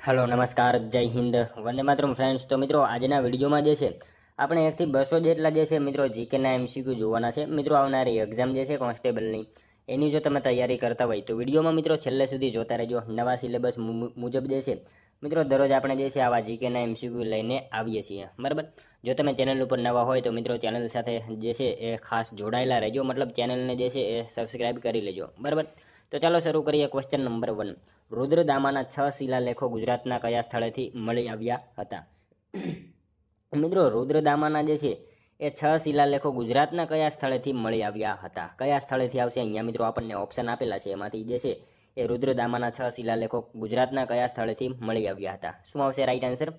Hello नमस्कार जय Hind Vande Mataram friends. तो मित्रों આજના વિડીયોમાં જે છે આપણે 1 થી 200 જેટલા જે છે મિત્રો જીકેના એમસીક્યુ જોવાના છે। મિત્રો આવનારી એક્ઝામ જે છે કોન્સ્ટેબલની એની જો તમે તૈયારી કરતા હોય તો વિડીયોમાં મિત્રો છેલ્લે સુધી જોતા રહેજો। નવા સિલેબસ મુજબ જે છે મિત્રો દરરોજ આપણે જે છે આવા જીકેના એમસીક્યુ લઈને આવીએ છીએ, બરાબર। જો તમે ચેનલ ઉપર નવા હોય તો મિત્રો ચેનલ સાથે જે છે એ ખાસ જોડાયેલા રહેજો, મતલબ ચેનલને જે છે એ સબસ્ક્રાઇબ કરી લેજો, બરાબર। તો ચાલો શરૂ કરીએ। ક્વેશ્ચન નંબર 1, રુદ્રદામાના 6 શિલાલેખો ગુજરાતના કયા સ્થળેથી મળી આવ્યા હતા? મિત્રો રુદ્રદામાના જે છે એ 6 શિલાલેખો ગુજરાતના કયા સ્થળેથી મળી આવ્યા હતા? કયા સ્થળેથી આવશે? અહીંયા મિત્રો આપણને ઓપ્શન આપેલા છે, એમાંથી જે છે એ રુદ્રદામાના 6 શિલાલેખો ગુજરાતના કયા સ્થળેથી મળી આવ્યા હતા? શું આવશે રાઈટ આન્સર?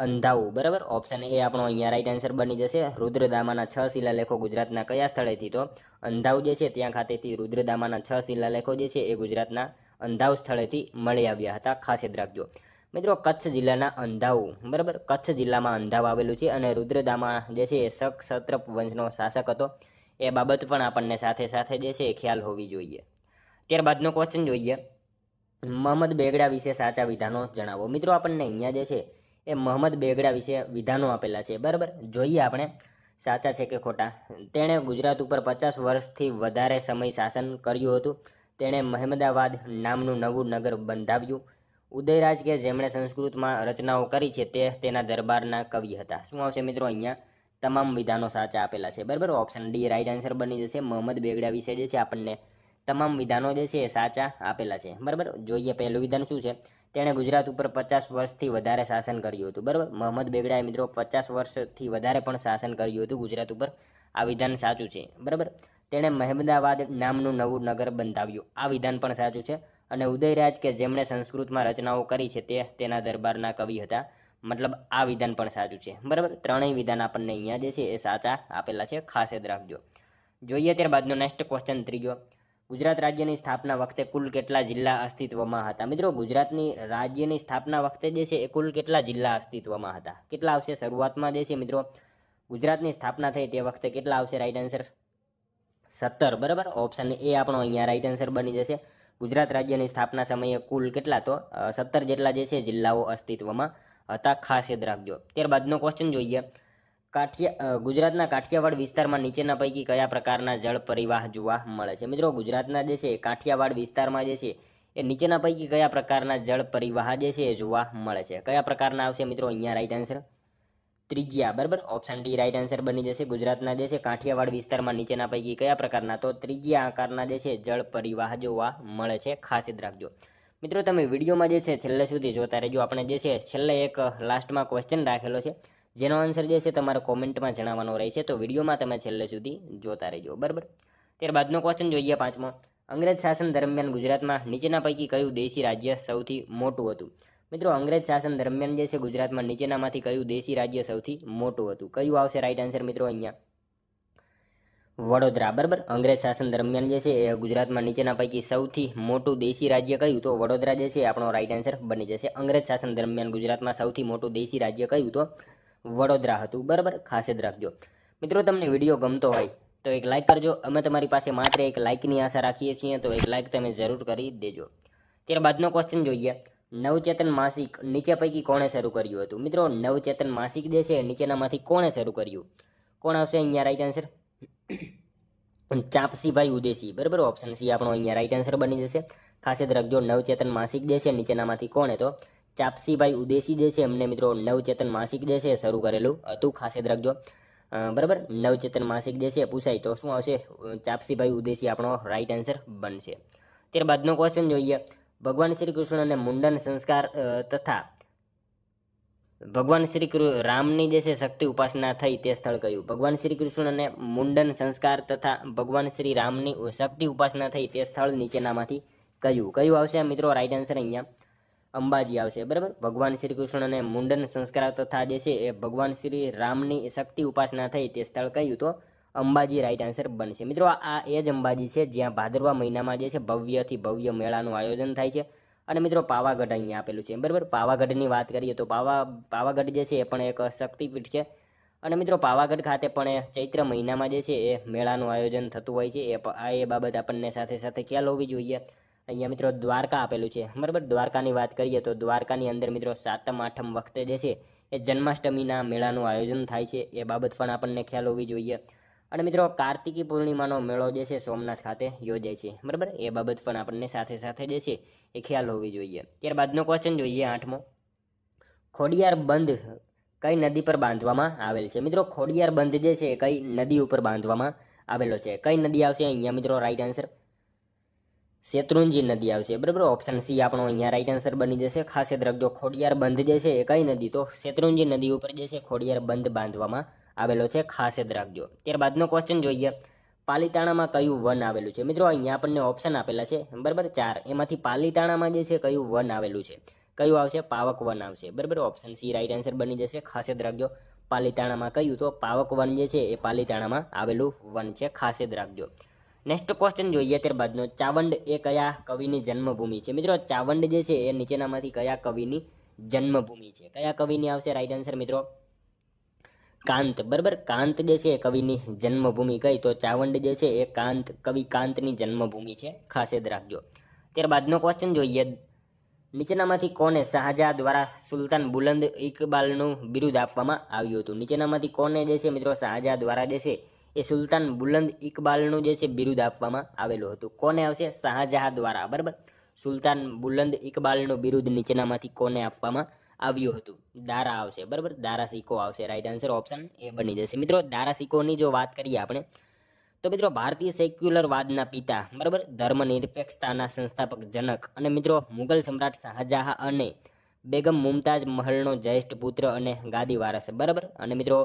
અંધાઉ, બરાબર। ઓપ્શન એ આપણો અહીંયા રાઈટ આન્સર બની જશે। રુદ્રદામાના 6 શિલાલેખો ગુજરાતના કયા સ્થળેથી? તો અંધાઉ જે છે ત્યાં ખાતેથી રુદ્રદામાના 6 શિલાલેખો જે છે એ ગુજરાતના અંધાઉ સ્થળેથી મળી આવ્યા હતા, ખાસ યાદ રાખજો મિત્રો। કચ્છ જિલ્લાના અંધાઉ, બરાબર, કચ્છ જિલ્લામાં અંધાઉ આવેલું છે અને રુદ્રદામા જે છે એ શક ક્ષત્રપ વંશનો શાસક હતો, એ બાબત પણ આપણને સાથે સાથે જે છે એ ખ્યાલ હોવી જોઈએ। ત્યારબાદનો ક્વેશ્ચન જોઈએ, મોહમ્મદ બેગડા વિશે સાચા વિધાનો જણાવો। મિત્રો આપણને અહીંયા જે છે એ મોહમ્મદ બેગડા વિશે વિધાનો આપેલા છે, બરાબર। જોઈએ આપણે સાચા છે કે ખોટા। તેણે ગુજરાત ઉપર 50 વર્ષથી વધારે સમય શાસન કર્યું હતું। તેણે મહેમદાવાદ નામનું નવું નગર બંધાવ્યું। ઉદયરાજ કે જેમણે સંસ્કૃતમાં રચનાઓ કરી છે તે તેના દરબારના કવિ હતા। શું આવશે મિત્રો? અહીંયા તમામ વિધાનો સાચા આપેલા છે, બરાબર। ઓપ્શન ડી રાઈટ આન્સર બની જશે। મોહમ્મદ બેગડા વિશે જે છે આપણને તમામ વિધાનો જે છે એ સાચા આપેલા છે, બરાબર। જોઈએ પહેલું વિધાન શું છે? તેણે ગુજરાત ઉપર 50 વર્ષથી વધારે શાસન કર્યું હતું, બરાબર। મોહમ્મદ બેગડાએ મિત્રો 50 વર્ષથી વધારે પણ શાસન કર્યું હતું ગુજરાત ઉપર, આ વિધાન સાચું છે, બરાબર। તેણે મહેમદાવાદ નામનું નવું નગર બંધાવ્યું, આ વિધાન પણ સાચું છે। અને ઉદયરાજ કે જેમણે સંસ્કૃતમાં રચનાઓ કરી છે તે તેના દરબારના કવિ હતા, મતલબ આ વિધાન પણ સાચું છે, બરાબર। ત્રણેય વિધાન આપણને અહીંયા જે છે એ સાચા આપેલા છે, ખાસ યાદ રાખજો। જોઈએ ત્યારબાદનો નેક્સ્ટ ક્વેશ્ચન ત્રીજો, ગુજરાત રાજ્યની સ્થાપના વખતે કુલ કેટલા જિલ્લા અસ્તિત્વમાં હતા? મિત્રો ગુજરાતની રાજ્યની સ્થાપના વખતે જે છે એ કુલ કેટલા જિલ્લા અસ્તિત્વમાં હતા? કેટલા આવશે? શરૂઆતમાં જે છે મિત્રો ગુજરાતની સ્થાપના થઈ તે વખતે કેટલા આવશે? રાઈટ આન્સર 17, બરાબર। ઓપ્શન એ આપણો અહીંયા રાઈટ આન્સર બની જશે। ગુજરાત રાજ્યની સ્થાપના સમયે કુલ કેટલા? તો 17 જેટલા જે છે જિલ્લાઓ અસ્તિત્વમાં હતા, ખાસ યાદ રાખજો। ત્યારબાદનો ક્વેશ્ચન જોઈએ, ગુજરાતના કાઠિયાવાડ વિસ્તારમાં નીચેના પૈકી કયા પ્રકારના જળ પરિવાહ જોવા મળે છે? મિત્રો ગુજરાતના જે છે કાઠિયાવાડ વિસ્તારમાં જે છે એ નીચેના પૈકી કયા પ્રકારના જળ પરિવાહ જે છે એ જોવા મળે છે? કયા પ્રકારના આવશે મિત્રો અહીંયા રાઈટ આન્સર? ત્રિજ્યા, બરાબર। ઓપ્શન ડી રાઈટ આન્સર બની જશે। ગુજરાતના જે છે કાઠિયાવાડ વિસ્તારમાં નીચેના પૈકી કયા પ્રકારના? તો ત્રિજ્યા આકારના જે છે જળ પરિવાહ જોવા મળે છે, ખાસ યાદ રાખજો મિત્રો। તમે વિડીયોમાં જે છે છેલ્લે સુધી જોતા રહેજો। આપણે જે છે છેલ્લે એક લાસ્ટમાં ક્વેશ્ચન રાખેલો છે જેનો આન્સર જે છે તમારે કોમેન્ટમાં જણાવવાનો રહેશે, તો વિડીયોમાં તમે છેલ્લે સુધી જોતા રહેજો, બરાબર। ત્યારબાદનો ક્વેશ્ચન જોઈએ પાંચમો, અંગ્રેજ શાસન દરમિયાન ગુજરાતમાં નીચેના પૈકી કયું દેશી રાજ્ય સૌથી મોટું હતું? મિત્રો અંગ્રેજ શાસન દરમિયાન જે છે ગુજરાતમાં નીચેનામાંથી કયું દેશી રાજ્ય સૌથી મોટું હતું? કયું આવશે રાઈટ આન્સર મિત્રો? અહીંયા વડોદરા, બરાબર। અંગ્રેજ શાસન દરમિયાન જે છે એ ગુજરાતમાં નીચેના પૈકી સૌથી મોટું દેશી રાજ્ય કયું? તો વડોદરા જે છે આપણો રાઈટ આન્સર બની જશે। અંગ્રેજ શાસન દરમિયાન ગુજરાતમાં સૌથી મોટું દેશી રાજ્ય કયું? તો વડોદરા હતું, બરાબર, ખાસ યાદ રાખજો મિત્રો। તમને વિડીયો ગમતો હોય તો એક લાઇક કરજો। અમે તમારી પાસે માત્ર એક લાઇકની આશા રાખીએ છીએ, તો એક લાઇક તમે જરૂર કરી દેજો। ત્યારબાદનો ક્વેશ્ચન જોઈએ, નવચેતન માસિક નીચે પૈકી કોણે શરૂ કર્યું હતું? મિત્રો નવચેતન માસિક જે છે નીચેનામાંથી કોણે શરૂ કર્યું? કોણ આવશે અહીંયા રાઈટ આન્સર? ચાંપસીભાઈ ઉદેસી, બરાબર। ઓપ્શન સી આપણો અહીંયા રાઈટ આન્સર બની જશે, ખાસ યાદ રાખજો। નવચેતન માસિક જે છે નીચેનામાંથી કોણે? તો ચાંપસીભાઈ ઉદેસી જે છે એમને મિત્રો નવચેતન માસિક જે છે શરૂ કરેલું હતું, ખાસ યાદ રાખજો, બરાબર। નવચેતન માસિક જે છે પૂછાય તો શું આવશે? ચાંપસીભાઈ ઉદેસી આપણો રાઈટ આન્સર બનશે। ત્યારબાદનો ક્વેશ્ચન જોઈએ, ભગવાન શ્રી કૃષ્ણને મુંડન સંસ્કાર તથા ભગવાન શ્રી રામની જે છે શક્તિ ઉપાસના થઈ તે સ્થળ કયું? ભગવાન શ્રી કૃષ્ણને મુંડન સંસ્કાર તથા ભગવાન શ્રી રામની શક્તિ ઉપાસના થઈ તે સ્થળ નીચેનામાંથી કયું આવશે મિત્રો? રાઈટ આન્સર અહીંયા અંબાજી આવશે, બરાબર। ભગવાન શ્રી કૃષ્ણને મુંડન સંસ્કાર તથા જે છે એ ભગવાન શ્રી રામની શક્તિ ઉપાસના થઈ તે સ્થળ કયું? તો અંબાજી રાઈટ આન્સર બનશે મિત્રો। આ એ જ અંબાજી છે જ્યાં ભાદરવા મહિનામાં જે છે ભવ્યથી ભવ્ય મેળાનું આયોજન થાય છે। અને મિત્રો પાવાગઢ અહીંયા આપેલું છે, બરાબર। પાવાગઢની વાત કરીએ તો પાવાગઢ જે છે એ પણ એક શક્તિપીઠ છે। અને મિત્રો પાવાગઢ ખાતે પણ ચૈત્ર મહિનામાં જે છે એ મેળાનું આયોજન થતું હોય છે, એ બાબત આપણને સાથે સાથે ખ્યાલ હોવી જોઈએ। અહીંયા મિત્રો દ્વારકા આપેલું છે, બરાબર. દ્વારકાની વાત કરીએ તો દ્વારકાની અંદર મિત્રો 7મ 8મ વખતે જે છે એ જન્માષ્ટમીના મેળાનું આયોજન થાય છે, એ બાબત પણ આપણને ખ્યાલ હોવી જોઈએ. અને મિત્રો કાર્તિકી પૂર્ણિમાનો મેળો જે છે સોમનાથ ખાતે યોજાય છે, બરાબર. એ બાબત પણ આપણને સાથે સાથે જે છે એ ખ્યાલ હોવી જોઈએ. ત્યારબાદનો ક્વેશ્ચન જોઈએ 8મો. ખોડિયાર બંધ કઈ નદી પર બાંધવામાં આવેલ છે? મિત્રો ખોડિયાર બંધ જે છે કઈ નદી ઉપર બાંધવામાં આવેલો છે? કઈ નદી આવશે અહીંયા મિત્રો રાઈટ આન્સર? શેત્રુંજી નદી આવશે, બરાબર. ઓપ્શન સી આપણો અહીંયા રાઈટ આન્સર બની જશે. ખાસ યાદ રાખજો, ખોડિયાર બંધ જે છે એ કઈ નદી? તો શેત્રુંજી નદી ઉપર જે છે ખોડિયાર બંધ બાંધવામાં આવેલો છે, ખાસ યાદ રાખજો. ત્યારબાદનો ક્વેશ્ચન જોઈએ, પાલીતાણામાં કયું વન આવેલું છે? મિત્રો અહીંયા આપણને ઓપ્શન આપેલા છે, બરાબર, 4. એમાંથી પાલીતાણામાં જે છે કયું વન આવેલું છે? કયું આવશે? પાવક વન આવશે, બરાબર. ઓપ્શન સી રાઈટ આન્સર બની જશે. ખાસ યાદ રાખજો, પાલીતાણામાં કયું? તો પાવક વન જે છે એ પાલીતાણામાં આવેલું વન છે, ખાસ યાદ રાખજો. નેક્સ્ટ ક્વેશ્ચન જોઈએ ત્યારબાદનો, ચાવંડ એ કયા કવિની જન્મભૂમિ છે? મિત્રો ચાવંડ જે છે એ નીચેનામાંથી કયા કવિની જન્મભૂમિ છે? કયા કવિની આવશે રાઈટ આન્સર મિત્રો? કાંત, બરાબર. કાંત જે છે કવિની જન્મભૂમિ કઈ? તો ચાવંડ જે છે એ કાંત, કવિ કાંતની જન્મભૂમિ છે, ખાસ યાદ રાખજો. ત્યારબાદનો ક્વેશ્ચન જોઈએ, નીચેનામાંથી કોને શાહજહાં દ્વારા સુલતાન બુલંદ ઇકબાલનું બિરુદ આપવામાં આવ્યું હતું? નીચેનામાંથી કોને જે છે મિત્રો શાહજહાં દ્વારા જે છે એ સુલતાન બુલંદ ઇકબાલનું જે છે બિરુદ આપવામાં આવેલું હતું? કોને આવશે? શાહજહાં દ્વારા, બરાબર. સુલતાન બુલંદ ઇકબાલનું બિરુદ નીચેનામાંથી કોને આપવામાં આવ્યું હતું? દારા આવશે, બરાબર. દારા સિકો આવશે, રાઈટ આન્સર ઓપ્શન એ બની જશે. મિત્રો દારા સિકોની જો વાત કરીએ આપણે તો મિત્રો ભારતીય સેક્યુલરવાદના પિતા, બરાબર, ધર્મનિરપેક્ષતાના સંસ્થાપક જનક અને મિત્રો મુગલ સમ્રાટ શાહજહાં અને બેગમ મુમતાઝ મહલનો જ્યેષ્ઠ પુત્ર અને ગાદી વારસ, બરાબર. અને મિત્રો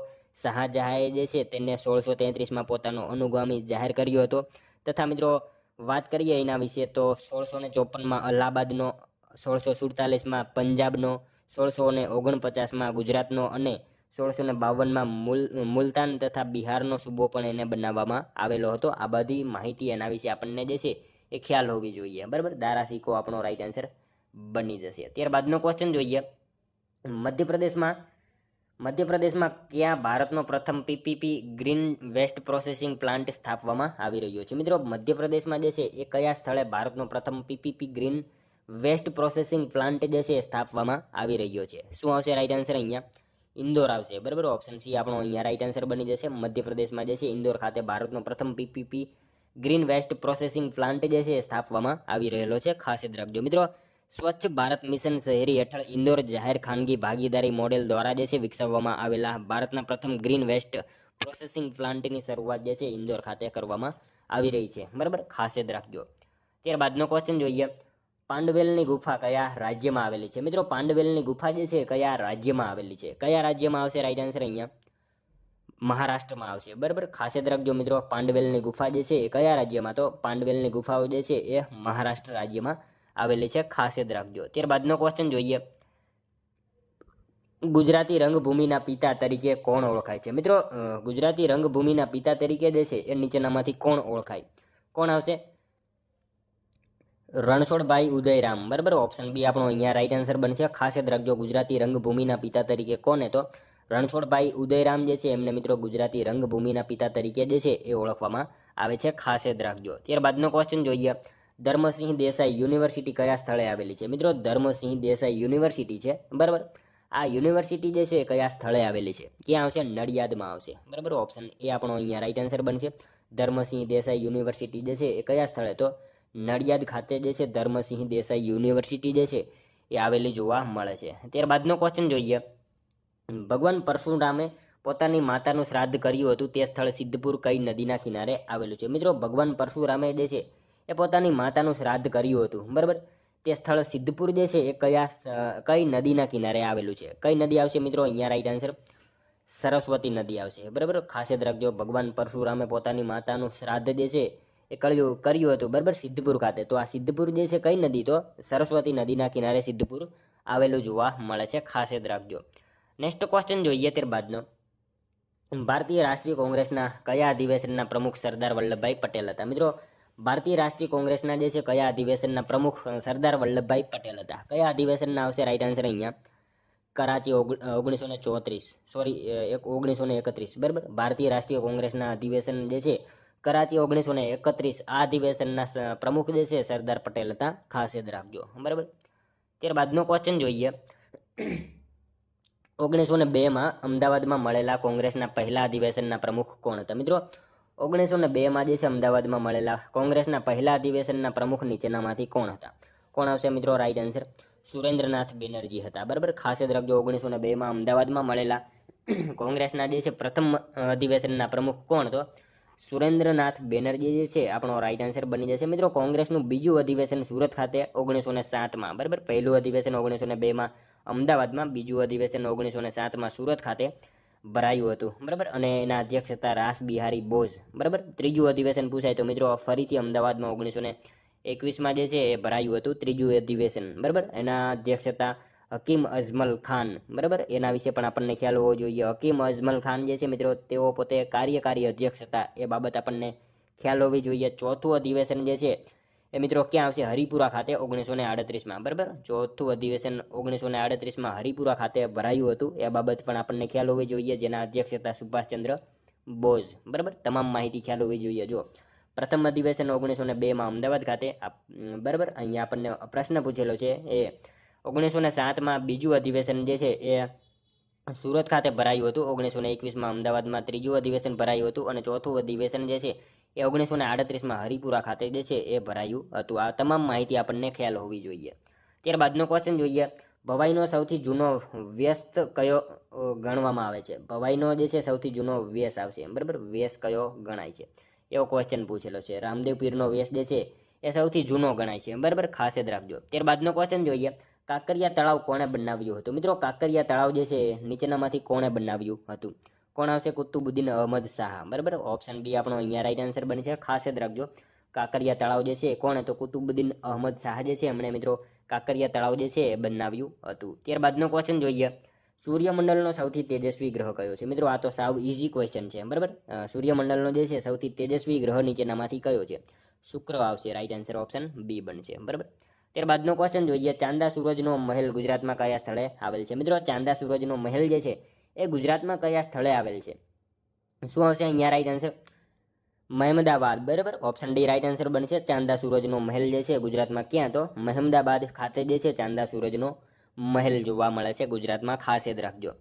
શાહજહાંએ જે છે તેને 1633માં પોતાનો અનુગામી જાહેર કર્યો હતો. તથા મિત્રો વાત કરીએ એના વિશે તો 1654માં અલ્હાબાદનો, 1647માં પંજાબનો, 1649માં ગુજરાતનો અને 1652માં મુલતાન તથા બિહારનો સૂબો પણ એને બનાવવામાં આવેલો હતો. આ બધી માહિતી એના વિશે આપણને જે છે એ ખ્યાલ હોવી જોઈએ, બરાબર. દારા સિકો આપણો રાઈટ આન્સર બની જશે. ત્યારબાદનો ક્વેશ્ચન જોઈએ, મધ્યપ્રદેશમાં ક્યાં ભારતનો પ્રથમ PPP green waste processing plant સ્થાપવામાં આવી રહ્યો છે? મિત્રો મધ્યપ્રદેશમાં જે છે એ કયા સ્થળે ભારતનો પ્રથમ PPP green waste processing plant જે છે સ્થાપવામાં આવી રહ્યો છે? શું આવશે રાઈટ આન્સર? અહીંયા ઇન્દોર આવશે, બરાબર. ઓપ્શન સી આપણો અહીંયા રાઈટ આન્સર બની જશે. મધ્યપ્રદેશમાં જે છે ઇન્દોર ખાતે ભારતનો પ્રથમ PPP green waste processing plant જે છે સ્થાપવામાં આવી રહેલો છે, ખાસ યાદ રાખજો. મિત્રો સ્વચ્છ ભારત મિશન શહેરી હેઠળ ઇન્દોર જાહેર ખાનગી ભાગીદારી મોડેલ દ્વારા જે છે વિકસાવવામાં આવેલા ભારતના પ્રથમ ગ્રીન વેસ્ટ પ્રોસેસિંગ પ્લાન્ટની શરૂઆત જે છે ઇન્દોર ખાતે કરવામાં આવી રહી છે, બરાબર. ખાસ યાદ રાખજો. ત્યારબાદનો ક્વેશ્ચન જોઈએ, પાંડવેલની ગુફા કયા રાજ્યમાં આવેલી છે? મિત્રો પાંડવેલની ગુફા જે છે કયા રાજ્યમાં આવેલી છે? કયા રાજ્યમાં આવશે રાઈટ આન્સર? અહીંયા મહારાષ્ટ્રમાં આવશે, બરાબર. ખાસ યાદ રાખજો મિત્રો, પાંડવેલની ગુફા જે છે એ કયા રાજ્યમાં? તો પાંડવેલની ગુફાઓ જે છે એ મહારાષ્ટ્ર રાજ્યમાં આવેલી છે, ખાસ યાદ રાખજો. ત્યારબાદનો ક્વેશ્ચન જોઈએ, ગુજરાતી રંગભૂમિના પિતા તરીકે કોણ ઓળખાય છે? મિત્રો ગુજરાતી રંગભૂમિના પિતા તરીકે જે છે એ નીચેનામાંથી કોણ ઓળખાય? કોણ આવશે? રણછોડભાઈ ઉદયરામ, બરાબર. ઓપ્શન બી આપણો અહીંયા રાઈટ આન્સર બનશે. ખાસ યાદ રાખજો, ગુજરાતી રંગભૂમિના પિતા તરીકે કોને? તો રણછોડભાઈ ઉદયરામ જે છે એમને મિત્રો ગુજરાતી રંગભૂમિના પિતા તરીકે જે છે એ ઓળખવામાં આવે છે, ખાસ યાદ રાખજો. ત્યારબાદનો ક્વેશ્ચન જોઈએ, ધર્મસિંહ દેસાઈ યુનિવર્સિટી કયા સ્થળે આવેલી છે? મિત્રો ધર્મસિંહ દેસાઈ યુનિવર્સિટી છે, બરાબર. આ યુનિવર્સિટી જે છે એ કયા સ્થળે આવેલી છે? ક્યાં આવશે? નડિયાદમાં આવશે, બરાબર. ઓપ્શન એ આપણો અહીંયા રાઈટ આન્સર બનશે. ધર્મસિંહ દેસાઈ યુનિવર્સિટી જે છે એ કયા સ્થળે? તો નડિયાદ ખાતે જે છે ધર્મસિંહ દેસાઈ યુનિવર્સિટી જે છે એ આવેલી જોવા મળે છે. ત્યારબાદનો ક્વેશ્ચન જોઈએ, ભગવાન પરશુરામે પોતાની માતાનું શ્રાદ્ધ કર્યું હતું તે સ્થળ સિદ્ધપુર કઈ નદીના કિનારે આવેલું છે? મિત્રો ભગવાન પરશુરામે જે છે એ પોતાની માતાનું શ્રાદ્ધ કર્યું હતું, બરાબર. તે સ્થળ સિદ્ધપુર જે છે એ કઈ નદીના કિનારે આવેલું છે? કઈ નદી આવશે મિત્રો? અહીંયા રાઈટ આન્સર સરસ્વતી નદી આવશે, બરાબર. ખાસ યાદ રાખજો, ભગવાન પરશુરામે પોતાની માતાનું શ્રાદ્ધ જે છે એ કર્યું હતું, બરાબર, સિદ્ધપુર ખાતે. તો આ સિદ્ધપુર જે છે કઈ નદી? તો સરસ્વતી નદીના કિનારે સિદ્ધપુર આવેલું જોવા મળે છે, ખાસ યાદ રાખજો. નેક્સ્ટ ક્વેશ્ચન જોઈએ ત્યારબાદનો, ભારતીય રાષ્ટ્રીય કોંગ્રેસના કયા અધિવેશનના પ્રમુખ સરદાર વલ્લભભાઈ પટેલ હતા? મિત્રો ભારતીય રાષ્ટ્રીય કોંગ્રેસના જે છે કયા અધિવેશનના પ્રમુખ સરદાર વલ્લભભાઈ પટેલ હતા? કયા અધિવેશનના આવશે રાઈટ આન્સર? અહીંયા કરાચી 1931, બરાબર. ભારતીય રાષ્ટ્રીય કોંગ્રેસના અધિવેશન જે છે કરાચી 1931 આ અધિવેશનના પ્રમુખ જે છે સરદાર પટેલ હતા, ખાસ યાદ રાખજો, બરાબર. ત્યારબાદનો ક્વેશ્ચન જોઈએ. 1902માં અમદાવાદમાં મળેલા કોંગ્રેસના પહેલા અધિવેશનના પ્રમુખ કોણ હતા? મિત્રો 1902માં જે છે અમદાવાદમાં મળેલા કોંગ્રેસના પહેલા અધિવેશનના પ્રમુખ નીચેનામાંથી કોણ હતા? કોણ આવશે મિત્રો? રાઈટ આન્સર સુરેન્દ્રનાથ બેનર્જી હતા, બરાબર. ખાસ યાદ રાખજો, 1902માં અમદાવાદમાં મળેલા કોંગ્રેસના જે છે પ્રથમ અધિવેશનના પ્રમુખ કોણ? તો સુરેન્દ્રનાથ બેનર્જી જે છે આપણો રાઈટ આન્સર બની જશે. મિત્રો કોંગ્રેસનું બીજું અધિવેશન સુરત ખાતે 1907માં, બરાબર. પહેલું અધિવેશન 1902માં અમદાવાદમાં, બીજું અધિવેશન 1907માં સુરત ખાતે ભરાયું હતું, બરાબર. અને એના અધ્યક્ષ હતા રાસ બિહારી બોઝ, બરાબર. ત્રીજું અધિવેશન પૂછાય તો મિત્રો ફરીથી અમદાવાદમાં 1921માં જે છે એ ભરાયું હતું ત્રીજું અધિવેશન, બરાબર. એના અધ્યક્ષ હતા હકીમ અજમલ ખાન, બરાબર. એના વિશે પણ આપણને ખ્યાલ હોવો જોઈએ. હકીમ અજમલ ખાન જે છે મિત્રો તેઓ પોતે કાર્યકારી અધ્યક્ષ હતા, એ બાબત આપણને ખ્યાલ હોવી જોઈએ. ચોથું અધિવેશન જે છે એ મિત્રો ક્યાં આવશે? હરિપુરા ખાતે 1938માં, બરાબર. ચોથું અધિવેશન 1938માં હરિપુરા ખાતે ભરાયું હતું, એ બાબત પણ આપણને ખ્યાલ હોવી જોઈએ, જેના અધ્યક્ષ હતા સુભાષચંદ્ર બોઝ, બરાબર. તમામ માહિતી ખ્યાલ હોવી જોઈએ. જો પ્રથમ અધિવેશન 1902માં અમદાવાદ ખાતે, બરાબર. અહીંયા આપણને પ્રશ્ન પૂછેલો છે એ 1907માં બીજું અધિવેશન જે છે એ સુરત ખાતે ભરાયું હતું, 1921માં અમદાવાદમાં ત્રીજું અધિવેશન ભરાયું હતું, અને ચોથું અધિવેશન જે છે એ 1938માં હરિપુરા ખાતે જે છે એ ભરાયું હતું. આ તમામ માહિતી આપણને ખ્યાલ હોવી જોઈએ. ત્યારબાદનો ક્વેશ્ચન જોઈએ. ભવાઈનો સૌથી જૂનો વ્યસ્ત કયો ગણવામાં આવે છે? ભવાઈનો જે છે સૌથી જૂનો વેશ આવશે, બરાબર. વેશ કયો ગણાય છે? એવો ક્વેશ્ચન પૂછેલો છે. રામદેવ પીરનો વેશ જે છે એ સૌથી જૂનો ગણાય છે, બરાબર. ખાસ યાદ રાખજો. ત્યારબાદનો ક્વેશ્ચન જોઈએ. કાંકરિયા તળાવ કોણે બનાવ્યું હતું? મિત્રો કાંકરિયા તળાવ જે છે નીચેનામાંથી કોણે બનાવ્યું હતું? કોણ આવશે? કુતુબુદ્દીન અહમદ શાહ, બરાબર. ઓપ્શન બી આપણો અહીંયા રાઈટ આન્સર બને છે. ખાસ યાદ રાખજો, કાંકરિયા તળાવ જે છે કોણે? તો કુતુબુદ્દીન અહમદ શાહ જે છે એમણે મિત્રો કાંકરિયા તળાવ જે છે એ બનાવ્યું હતું. ત્યારબાદનો ક્વેશ્ચન જોઈએ. સૂર્યમંડળનો સૌથી તેજસ્વી ગ્રહ કયો છે? મિત્રો આ તો સાવ ઇઝી ક્વેશ્ચન છે, બરાબર. સૂર્યમંડળનો જે છે સૌથી તેજસ્વી ગ્રહ નીચેનામાંથી કયો છે? શુક્ર આવશે. રાઈટ આન્સર ઓપ્શન બી બનશે, બરાબર. ત્યારબાદનો ક્વેશ્ચન જોઈએ. ચાંદા સૂરજનો મહેલ ગુજરાતમાં કયા સ્થળે આવેલ છે? મિત્રો ચાંદા સૂરજનો મહેલ જે છે એ ગુજરાતમાં કયા સ્થળે આવેલ છે? શું આવશે અહીંયા રાઈટ આન્સર? મહેમદાબાદ, બરાબર. ઓપ્શન ડી રાઈટ આન્સર બનશે. ચાંદા સૂરજનો મહેલ જે છે ગુજરાતમાં ક્યાં? તો મહેમદાબાદ ખાતે જે છે ચાંદા સૂરજનો મહેલ જોવા મળે છે ગુજરાતમાં, ખાસ યાદ રાખજો.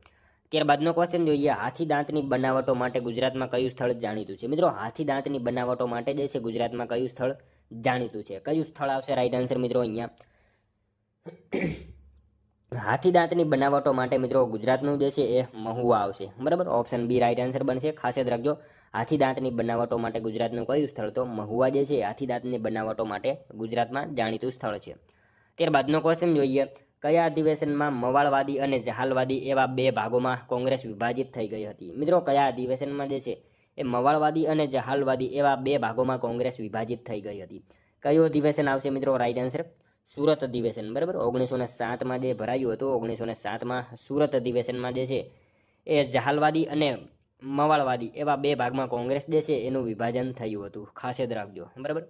ત્યારબાદનો ક્વેશ્ચન જોઈએ. હાથી દાંતની બનાવટો માટે ગુજરાતમાં કયું સ્થળ જાણીતું છે? મિત્રો હાથી દાંતની બનાવટો માટે જે છે ગુજરાતમાં કયું સ્થળ જાણીતું છે? કયું સ્થળ આવશે રાઈટ આન્સર મિત્રો અહીંયા? હાથી દાંતની બનાવટો માટે મિત્રો ગુજરાતનું જે છે એ મહુવા આવશે, બરાબર. ઓપ્શન બી રાઈટ આન્સર બનશે. ખાસ યાદ રાખજો, હાથી દાંતની બનાવટો માટે ગુજરાતનું કયું સ્થળ? તો મહુવા જે છે હાથી દાંતની બનાવટો માટે ગુજરાતમાં જાણીતું સ્થળ છે. ત્યારબાદનો ક્વેશ્ચન જોઈએ. કયા અધિવેશનમાં મવાળવાદી અને જહાલવાદી એવા બે ભાગોમાં કોંગ્રેસ વિભાજિત થઈ ગઈ હતી? મિત્રો કયા અધિવેશનમાં જે છે એ મવાળવાદી અને જહાલવાદી એવા બે ભાગોમાં કોંગ્રેસ વિભાજિત થઈ ગઈ હતી? કયું અધિવેશન આવશે મિત્રો? રાઈટ આન્સર સુરત અધિવેશન, બરાબર. 1907માં જે ભરાયું હતું, 1907માં સુરત અધિવેશનમાં જે છે એ જહાલવાદી અને મવાળવાદી એવા બે ભાગમાં કોંગ્રેસ જે છે એનું વિભાજન થયું હતું, ખાસ યાદ રાખજો, બરાબર.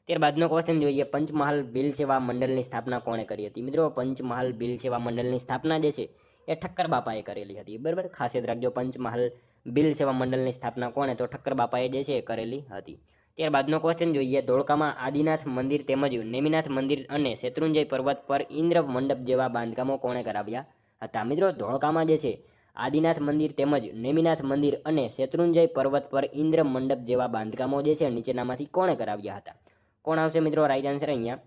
ત્યારબાદનો ક્વેશ્ચન જોઈએ. પંચમહાલ ભીલ સેવા મંડળની સ્થાપના કોણે કરી હતી? મિત્રો પંચમહાલ ભીલ સેવા મંડળની સ્થાપના જે છે એ ઠક્કર બાપાએ કરેલી હતી, બરાબર. ખાસ યાદ રાખજો, પંચમહાલ ભીલ સેવા મંડળની સ્થાપના કોણે? તો ઠક્કર બાપાએ જે છે કરેલી હતી. ત્યારબાદનો ક્વેશ્ચન જોઈએ. ધોળકામાં આદિનાથ મંદિર તેમજ નેમિનાથ મંદિર અને શેત્રુંજય પર્વત પર ઇન્દ્ર મંડપ જેવા બાંધકામો કોણે કરાવ્યા હતા? મિત્રો ધોળકામાં જે છે આદિનાથ મંદિર તેમજ નેમિનાથ મંદિર અને શેત્રુંજય પર્વત પર ઇન્દ્ર મંડપ જેવા બાંધકામો જે છે નીચેનામાંથી કોણે કરાવ્યા હતા? કોણ આવશે મિત્રો રાઈટ આન્સર અહીંયા?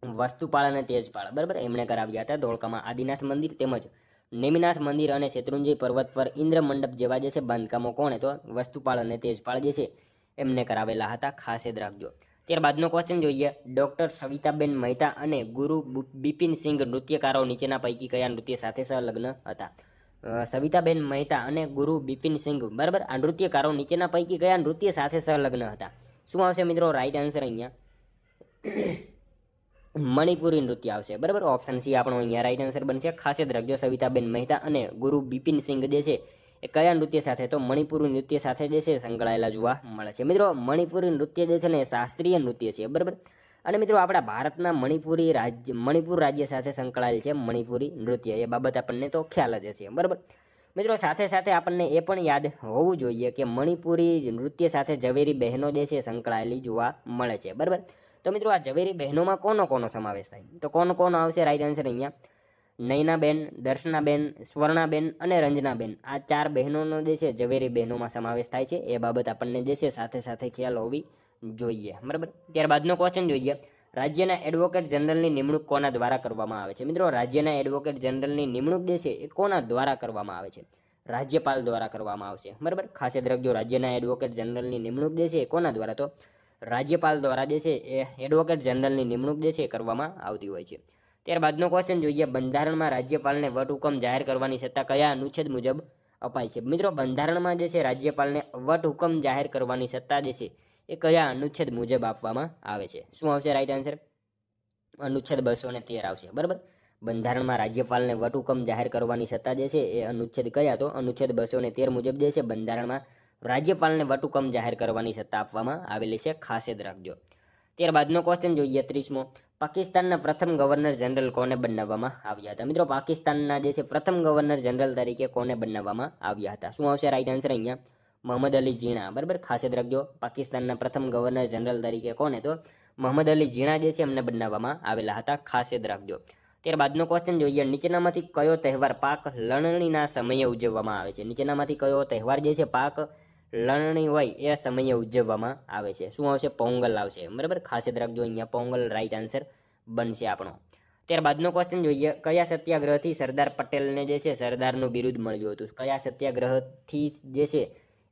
વસ્તુપાળ અને તેજપાળ, બરાબર. એમણે કરાવ્યા હતા ધોળકામાં આદિનાથ મંદિર તેમજ નેમિનાથ મંદિર અને શેત્રુંજય પર્વત પર ઇન્દ્ર મંડપ જેવા જે છે બાંધકામો કોણે? તો વસ્તુપાળ અને તેજપાળ જે છે એમને કરાવેલા હતા, ખાસ યાદ રાખજો. ત્યારબાદનો ક્વેશ્ચન જોઈએ. ડૉક્ટર સવિતાબેન મહેતા અને ગુરુ બિપિનસિંઘ નૃત્યકારો નીચેના પૈકી કયા નૃત્ય સાથે સંલગ્ન હતા? સવિતાબેન મહેતા અને ગુરુ બિપિનસિંઘ, બરાબર. આ નૃત્યકારો નીચેના પૈકી કયા નૃત્ય સાથે સંલગ્ન હતા? શું આવશે મિત્રો રાઈટ આન્સર અહીંયા? મણિપુરી નૃત્ય આવશે, બરાબર. ઓપ્શન સી આપણો અહીંયા રાઈટ આન્સર બનશે. ખાસ યાદ રાખજો, સવિતાબેન મહેતા અને ગુરુ બિપિનસિંઘ જે છે એ કયા નૃત્ય સાથે? તો મણિપુરી નૃત્ય સાથે જે છે સંકળાયેલા જોવા મળે છે. મિત્રો મણિપુરી નૃત્ય જે છે ને એ શાસ્ત્રીય નૃત્ય છે, બરાબર. અને મિત્રો આપણા ભારતના મણિપુર રાજ્ય સાથે સંકળાયેલ છે મણિપુરી નૃત્ય, એ બાબત આપણને તો ખ્યાલ જ છે, બરાબર. મિત્રો સાથે સાથે આપણને એ પણ યાદ હોવું જોઈએ કે મણિપુરી નૃત્ય સાથે ઝવેરી બહેનો જે છે સંકળાયેલી જોવા મળે છે, બરાબર. તો મિત્રો આ ઝવેરી બહેનોમાં કોનો સમાવેશ થાય, તો કોણ આવશે રાઈટ આન્સર અહીંયા? નયનાબેન, દર્શનાબેન, સ્વર્ણાબેન અને રંજનાબેન, આ 4 બહેનોનો જે છે ઝવેરી બહેનોમાં સમાવેશ થાય છે. એ બાબત આપણને જે છે સાથે સાથે ખ્યાલ હોવી જોઈએ, બરાબર. ત્યારબાદનો ક્વેશ્ચન જોઈએ, રાજ્યના એડવોકેટ જનરલની નિમણૂક કોના દ્વારા કરવામાં આવે છે? મિત્રો રાજ્યના એડવોકેટ જનરલની નિમણૂક જે છે એ કોના દ્વારા કરવામાં આવે છે? રાજ્યપાલ દ્વારા કરવામાં આવશે, બરાબર. ખાસ યાદ રાખજો, રાજ્યના એડવોકેટ જનરલની નિમણૂક જે છે એ કોના દ્વારા? તો રાજ્યપાલ દ્વારા જે છે એ એડવોકેટ જનરલની નિમણૂક જે છે એ કરવામાં આવતી હોય છે. ત્યારબાદનો ક્વેશ્ચન જોઈએ, બંધારણમાં રાજ્યપાલને વટહુકમ જાહેર કરવાની સત્તા કયા અનુચ્છેદ મુજબ અપાય છે? મિત્રો બંધારણમાં જે છે રાજ્યપાલને વટહુકમ જાહેર કરવાની સત્તા જે છે એ કયા અનુચ્છેદ મુજબ આપવામાં આવે છે? શું આવશે રાઈટ આન્સર? અનુચ્છેદ 213 આવશે, બરાબર. બંધારણમાં રાજ્યપાલને વટહુકમ જાહેર કરવાની સત્તા જે છે એ અનુચ્છેદ કયા? તો અનુચ્છેદ 213 મુજબ જે છે બંધારણમાં રાજ્યપાલને વટહુકમ જાહેર કરવાની સત્તા આપવામાં આવેલી છે, ખાસ યાદ રાખજો. ત્યારબાદનો ક્વેશ્ચન જોઈએ 30મો, પાકિસ્તાનના પ્રથમ ગવર્નર જનરલ કોને બનાવવામાં આવ્યા હતા? મિત્રો પાકિસ્તાનના જે છે પ્રથમ ગવર્નર જનરલ તરીકે કોને બનાવવામાં આવ્યા હતા? શું આવશે રાઈટ આન્સર અહીંયા? મોહમ્મદ અલી ઝીણા, બરાબર. ખાસ યાદ રાખજો, પાકિસ્તાનના પ્રથમ ગવર્નર જનરલ તરીકે કોને? તો મોહમ્મદ અલી ઝીણા જે છે એમને બનાવવામાં આવેલા હતા, ખાસ યાદ રાખજો. ત્યારબાદનો ક્વેશ્ચન જોઈએ, નીચેનામાંથી કયો તહેવાર પાક લણણીના સમયે ઉજવવામાં આવે છે? નીચેનામાંથી કયો તહેવાર જે છે પાક લણણી હોય એ સમયે ઉજવવામાં આવે છે? શું આવશે? પોંગલ આવશે, બરાબર. ખાસ યાદ રાખજો, અહીંયા પોંગલ રાઈટ આન્સર બનશે આપણો. ત્યારબાદનો ક્વેશ્ચન જોઈએ, કયા સત્યાગ્રહથી સરદાર પટેલને જે છે સરદારનું બિરુદ મળ્યું હતું? કયા સત્યાગ્રહથી જે છે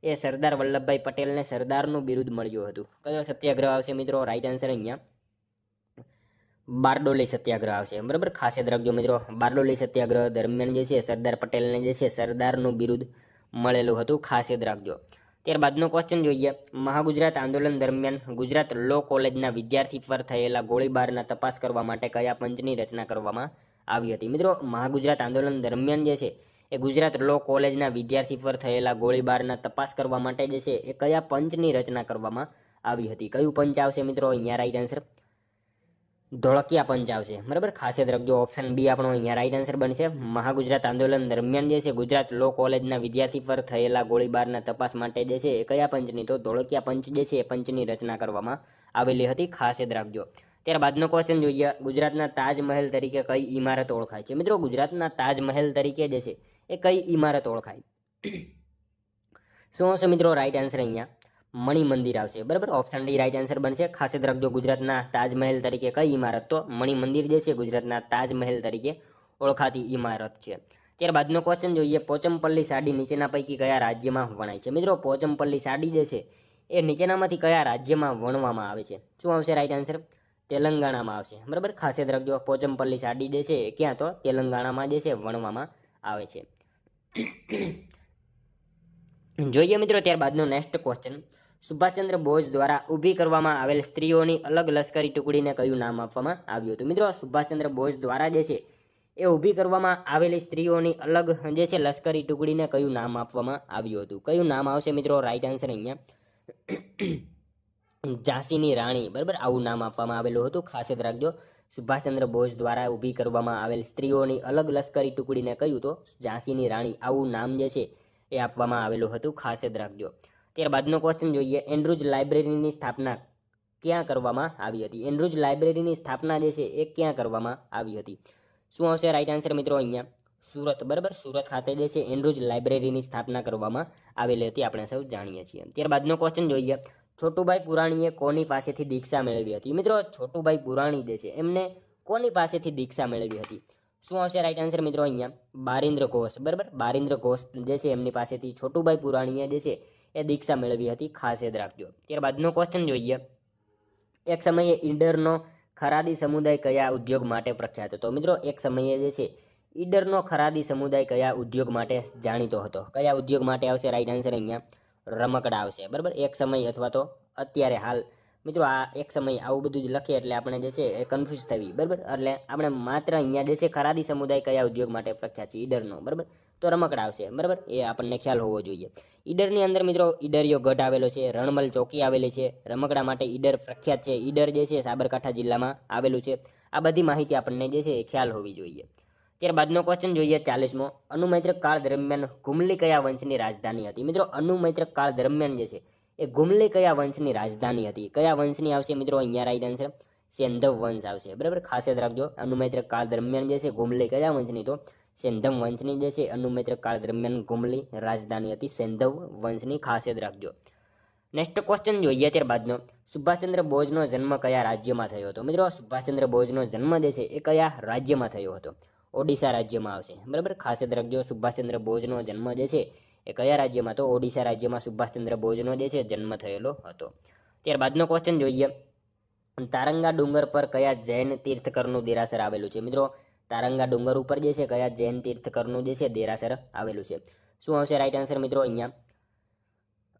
એ સરદાર વલ્લભભાઈ પટેલને સરદારનું બિરુદ મળ્યું હતું? કયો સત્યાગ્રહ આવશે મિત્રો? રાઈટ આન્સર અહીંયા બારડોલી સત્યાગ્રહ આવશે, બરાબર. ખાસ યાદ રાખજો મિત્રો, બારડોલી સત્યાગ્રહ દરમિયાન જે છે સરદાર પટેલને જે છે સરદારનું બિરુદ મળેલું હતું, ખાસ યાદ રાખજો. ત્યારબાદનો ક્વેશ્ચન જોઈએ, મહાગુજરાત આંદોલન દરમિયાન ગુજરાત લો કોલેજના વિદ્યાર્થી પર થયેલા ગોળીબારના તપાસ કરવા માટે કયા પંચની રચના કરવામાં આવી હતી? મિત્રો મહાગુજરાત આંદોલન દરમિયાન જે છે એ ગુજરાત લો કોલેજના વિદ્યાર્થી પર થયેલા ગોળીબારના તપાસ કરવા માટે જે છે એ કયા પંચની રચના કરવામાં આવી હતી? કયું પંચ આવશે મિત્રો અહીંયા રાઈટ આન્સર? ધોળકિયા પંચ આવશે, બરાબર. ખાસ યાદ રાખજો, ઓપ્શન બી આપણો અહીંયા રાઈટ આન્સર બનશે. મહાગુજરાત આંદોલન દરમિયાન જે છે ગુજરાત લો કોલેજના વિદ્યાર્થી પર થયેલા ગોળીબારના તપાસ માટે જે છે એ કયા પંચની? તો ધોળકિયા પંચ જે છે એ પંચની રચના કરવામાં આવેલી હતી, ખાસ યાદ રાખજો. ત્યારબાદનો ક્વેશ્ચન જોઈએ, ગુજરાતના તાજમહેલ તરીકે કઈ ઇમારત ઓળખાય છે? મિત્રો ગુજરાતના તાજમહેલ તરીકે જે છે એ કઈ ઇમારત ઓળખાય? શું હશે મિત્રો રાઈટ આન્સર અહીંયા? મણિ મંદિર આવશે, બરાબર. ઓપ્શન ડી રાઈટ આન્સર બનશે. ખાસ યાદ રાખજો, ગુજરાતના તાજમહેલ તરીકે કઈ ઇમારત? તો મણિ મંદિર જે છે ગુજરાતના તાજમહેલ તરીકે ઓળખાતી ઇમારત છે. ત્યારબાદનો ક્વેશ્ચન જોઈએ, પોચમપલ્લી સાડી નીચેના પૈકી કયા રાજ્યમાં વણાય છે? મિત્રો પોચમપલ્લી સાડી જે છે એ નીચેનામાંથી કયા રાજ્યમાં વણવામાં આવે છે? શું આવશે રાઈટ આન્સર? તેલંગાણામાં આવશે, બરાબર. ખાસ યાદ રાખજો, પોચમપલ્લી સાડી જે છે ક્યાં? તો તેલંગાણામાં જે છે વણવામાં આવે છે. જોઈએ મિત્રો ત્યારબાદનો નેક્સ્ટ ક્વેશ્ચન, સુભાષચંદ્ર બોઝ દ્વારા ઊભી કરવામાં આવેલ સ્ત્રીઓની અલગ લશ્કરી ટુકડીને કયું નામ આપવામાં આવ્યું હતું? મિત્રો સુભાષચંદ્ર બોઝ દ્વારા જે છે એ ઊભી કરવામાં આવેલી સ્ત્રીઓની અલગ જે છે લશ્કરી ટુકડીને કયું નામ આપવામાં આવ્યું હતું? કયું નામ આવશે મિત્રો? રાઈટ આન્સર અહીંયા ઝાંસીની રાણી, બરાબર. આવું નામ આપવામાં આવેલું હતું, ખાસ યાદ રાખજો. સુભાષચંદ્ર બોઝ દ્વારા ઊભી કરવામાં આવેલ સ્ત્રીઓની અલગ લશ્કરી ટુકડીને કહ્યું તો ઝાંસીની રાણી, આવું નામ જે છે એ આપવામાં આવેલું હતું, ખાસ યાદ રાખજો. ત્યારબાદનો ક્વેશ્ચન જોઈએ, એન્ડ્રુજ લાઇબ્રેરીની સ્થાપના ક્યાં કરવામાં આવી હતી? એન્ડ્રુજ લાઇબ્રેરીની સ્થાપના જે છે એ ક્યાં કરવામાં આવી હતી? શું આવશે રાઈટ આન્સર મિત્રો? અહીંયા સુરત, બરાબર. સુરત ખાતે જે છે એન્ડ્રુજ લાઇબ્રેરીની સ્થાપના કરવામાં આવેલી હતી, આપણે સૌ જાણીએ છીએ. ત્યારબાદનો ક્વેશ્ચન જોઈએ, છોટુભાઈ પુરાણીએ કોની પાસેથી દીક્ષા મેળવી હતી? મિત્રો છોટુભાઈ પુરાણી જે છે એમને કોની પાસેથી દીક્ષા મેળવી હતી? શું આવશે રાઈટ આન્સર મિત્રો? અહીંયા બારિન્દ્ર ઘોષ, બરાબર. બારિન્દ્ર ઘોષ જે છે એમની પાસેથી છોટુભાઈ પુરાણીએ જે છે એ દીક્ષા મેળવી હતી, ખાસ યાદ રાખજો. ત્યારબાદનો ક્વેશ્ચન જોઈએ, એક સમયે ઈડરનો ખરાદી સમુદાય કયા ઉદ્યોગ માટે પ્રખ્યાત હતો? મિત્રો એક સમયે જે છે ઈડરનો ખરાદી સમુદાય કયા ઉદ્યોગ માટે જાણીતો હતો? કયા ઉદ્યોગ માટે આવશે રાઈટ આન્સર? અહીંયા રમકડા આવશે, બરાબર. એક સમય અથવા તો અત્યારે હાલ. મિત્રો આ એક સમય આવું બધું જ લખીએ એટલે આપણે જે છે એ કન્ફ્યુઝ થવી, બરાબર. એટલે આપણે માત્ર અહીંયા જે છે ખરાદી સમુદાય કયા ઉદ્યોગ માટે પ્રખ્યાત છે? ઈડરનો, બરાબર. તો રમકડા આવશે, બરાબર. એ આપણને ખ્યાલ હોવો જોઈએ. ઈડરની અંદર મિત્રો ઈડરિયો ગઢ આવેલો છે, રણમલ ચોકી આવેલી છે. રમકડા માટે ઈડર પ્રખ્યાત છે. ઈડર જે છે સાબરકાંઠા જિલ્લામાં આવેલું છે. આ બધી માહિતી આપણને જે છે એ ખ્યાલ હોવી જોઈએ. ત્યારબાદનો ક્વેશ્ચન જોઈએ 40મો, અનુમૈત્રક કાળ દરમિયાન ગુમલી કયા વંશની રાજધાની હતી? મિત્રો અનુમૈત્રક કાળ દરમિયાન જે છે એ ગુમલી કયા વંશની રાજધાની હતી? કયા વંશની આવશે મિત્રો? અહીંયા રાઈટ આન્સર સેંધવ વંશ આવશે, બરાબર. ખાસ યાદ રાખજો, અનુમૈત્રક કાળ દરમિયાન જે છે ગુમલી કયા વંશની? તો સેંધમ વંશની જે છે અનુમૈત્રક કાળ દરમિયાન ગુમલી રાજધાની હતી સેંધવ વંશની. ખાસ યાદ રાખજો. નેક્સ્ટ ક્વેશ્ચન જોઈએ ત્યારબાદનો, સુભાષચંદ્ર બોઝનો જન્મ કયા રાજ્યમાં થયો હતો? મિત્રો સુભાષચંદ્ર બોઝનો જન્મ જે છે એ કયા રાજ્યમાં થયો હતો? ઓડિશા રાજ્યમાં આવશે, બરાબર. ખાસ યાદ રાખજો, સુભાષચંદ્ર બોઝનો જન્મ જે છે એ કયા રાજ્યમાં? તો ઓડિશા રાજ્યમાં સુભાષચંદ્ર બોઝનો જે છે જન્મ થયેલો હતો. ત્યારબાદનો ક્વેશ્ચન જોઈએ, તારંગા ડુંગર પર કયા જૈન તીર્થકરનું દેરાસર આવેલું છે? મિત્રો તારંગા ડુંગર ઉપર જે છે કયા જૈન તીર્થકરનું જે છે દેરાસર આવેલું છે? શું આવશે રાઈટ આન્સર મિત્રો? અહીંયા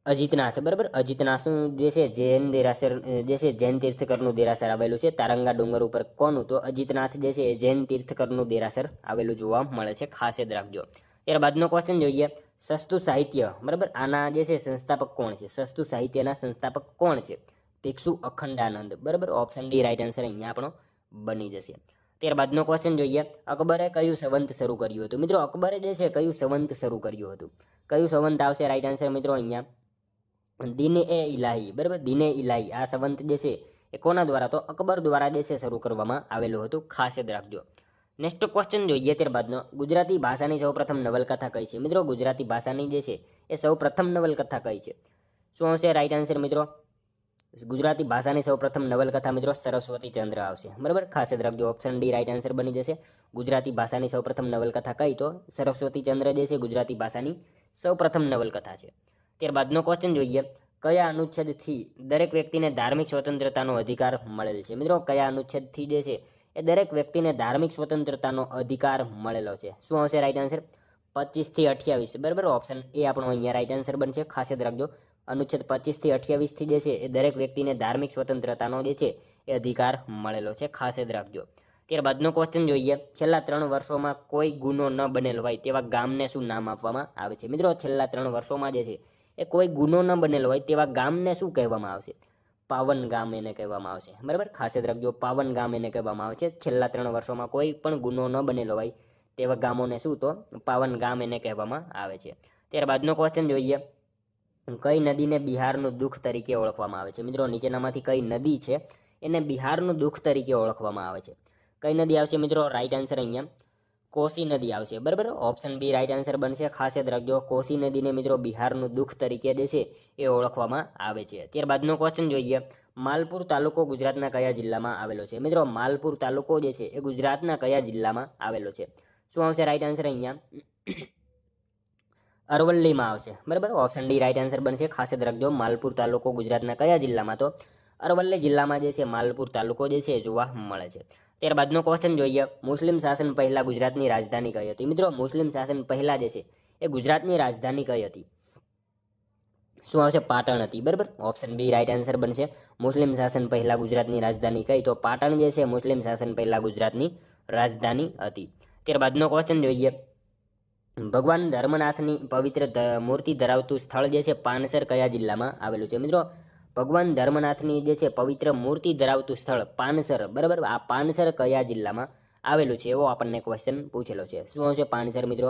અજીતનાથ, બરાબર. અજીતનાથનું જે છે જૈન દેરાસર જે છે જૈન તીર્થકરનું દેરાસર આવેલું છે તારંગા ડુંગર ઉપર. કોનું? તો અજીતનાથ જે છે એ જૈન તીર્થકરનું દેરાસર આવેલું જોવા મળે છે. ખાસ યાદ રાખજો. ત્યારબાદનો ક્વેશ્ચન જોઈએ, સસ્તું સાહિત્ય, બરાબર, આના જે છે સંસ્થાપક કોણ છે? સસ્તું સાહિત્યના સંસ્થાપક કોણ છે? ભિક્ષુ અખંડાનંદ, બરાબર. ઓપ્શન ડી રાઈટ આન્સર અહીંયા આપણો બની જશે. ત્યારબાદનો ક્વેશ્ચન જોઈએ, અકબરે કયું સંવંત શરૂ કર્યું હતું? મિત્રો અકબરે જે છે કયું સંવંત શરૂ કર્યું હતું? કયું સંવંત આવશે રાઈટ આન્સર મિત્રો? અહીંયા દીને એ ઇલાહી, બરાબર. દીને ઇલાહી આ સંવંત જે છે એ કોના દ્વારા? તો અકબર દ્વારા જે છે શરૂ કરવામાં આવેલું હતું. ખાસ યાદ રાખજો. નેક્સ્ટ ક્વેશ્ચન જોઈએ ત્યારબાદનો, ગુજરાતી ભાષાની સૌપ્રથમ નવલકથા કઈ છે? મિત્રો ગુજરાતી ભાષાની જે છે એ સૌપ્રથમ નવલકથા કઈ છે? શું આવશે રાઈટ આન્સર મિત્રો? ગુજરાતી ભાષાની સૌપ્રથમ નવલકથા મિત્રો સરસ્વતી ચંદ્ર આવશે, બરાબર. ખાસ યાદ રાખજો, ઓપ્શન ડી રાઈટ આન્સર બની જશે. ગુજરાતી ભાષાની સૌપ્રથમ નવલકથા કઈ? તો સરસ્વતી ચંદ્ર જે છે ગુજરાતી ભાષાની સૌપ્રથમ નવલકથા છે. ત્યારબાદનો ક્વેશ્ચન જોઈએ, કયા અનુચ્છેદથી દરેક વ્યક્તિને ધાર્મિક સ્વતંત્રતાનો અધિકાર મળેલ છે? મિત્રો કયા અનુચ્છેદથી જે છે એ દરેક વ્યક્તિને ધાર્મિક સ્વતંત્રતાનો અધિકાર મળેલો છે? શું આવશે રાઈટ આન્સર? 25 થી 28, બરાબર. ઓપ્શન એ આપણો અહીંયા રાઈટ આન્સર બનશે. ખાસ યાદ રાખજો, અનુચ્છેદ 25 થી 28 થી જે છે એ દરેક વ્યક્તિને ધાર્મિક સ્વતંત્રતાનો જે છે એ અધિકાર મળેલો છે. ખાસ યાદ રાખજો. ત્યારબાદનો ક્વેશ્ચન જોઈએ, છેલ્લા 3 વર્ષોમાં કોઈ ગુનો ન બનેલો હોય તેવા ગામને શું નામ આપવામાં આવે છે? મિત્રો છેલ્લા 3 વર્ષોમાં જે છે એ કોઈ ગુનો ન બનેલો હોય તેવા ગામને શું કહેવામાં આવશે? પાવન ગામ એને કહેવામાં આવશે, બરાબર. ખાસ યાદ રાખજો, પાવન ગામ એને કહેવામાં આવે છે. છેલ્લા 3 વર્ષોમાં કોઈ પણ ગુનો ન બનેલો હોય તેવા ગામોને શું? તો પાવન ગામ એને કહેવામાં આવે છે. ત્યારબાદનો ક્વેશ્ચન જોઈએ, કઈ નદીને બિહારનું દુઃખ તરીકે ઓળખવામાં આવે છે? મિત્રો નીચેનામાંથી કઈ નદી છે એને બિહારનું દુઃખ તરીકે ઓળખવામાં આવે છે? કઈ નદી આવશે મિત્રો? રાઈટ આન્સર અહીંયા કોસી નદી આવશે, બરાબર. ઓપ્શન બી રાઈટ આન્સર બનશે. ખાસ યાદ રાખજો, કોસી નદીને મિત્રો બિહારનું દુઃખ તરીકે જે છે એ ઓળખવામાં આવે છે. ત્યારબાદનો ક્વેશ્ચન જોઈએ, માલપુર તાલુકો ગુજરાતના કયા જિલ્લામાં આવેલો છે? મિત્રો માલપુર તાલુકો જે છે એ ગુજરાતના કયા જિલ્લામાં આવેલો છે? શું આવશે રાઈટ આન્સર? અહીંયા અરવલ્લીમાં આવશે, બરાબર. ઓપ્શન ડી રાઈટ આન્સર બનશે. ખાસ યાદ રાખજો, માલપુર તાલુકો ગુજરાતના કયા જિલ્લામાં? તો અરવલ્લી જિલ્લામાં જે છે માલપુર તાલુકો જે છે જોવા મળે છે. ત્યારબાદનો ક્વેશ્ચન જોઈએ, મુસ્લિમ શાસન પહેલા ગુજરાતની રાજધાની કઈ હતી? મિત્રો મુસ્લિમ શાસન પહેલા જે છે એ ગુજરાતની રાજધાની કઈ હતી? શું આવશે? પાટણ હતી, બરાબર. ઓપ્શન બી રાઈટ આન્સર બનશે. મુસ્લિમ શાસન પહેલા ગુજરાતની રાજધાની કઈ? તો પાટણ જે છે મુસ્લિમ શાસન પહેલા ગુજરાતની રાજધાની હતી. ત્યારબાદનો ક્વેશ્ચન જોઈએ, ભગવાન ધર્મનાથની પવિત્ર મૂર્તિ ધરાવતું સ્થળ જે છે પાનસર કયા જિલ્લામાં આવેલું છે? મિત્રો ભગવાન ધર્મનાથની જે છે પવિત્ર મૂર્તિ ધરાવતું સ્થળ પાનસર, બરાબર. આ પાનસર કયા જિલ્લામાં આવેલું છે એવો આપણને ક્વેશ્ચન પૂછેલો છે. શું આવશે પાનસર મિત્રો?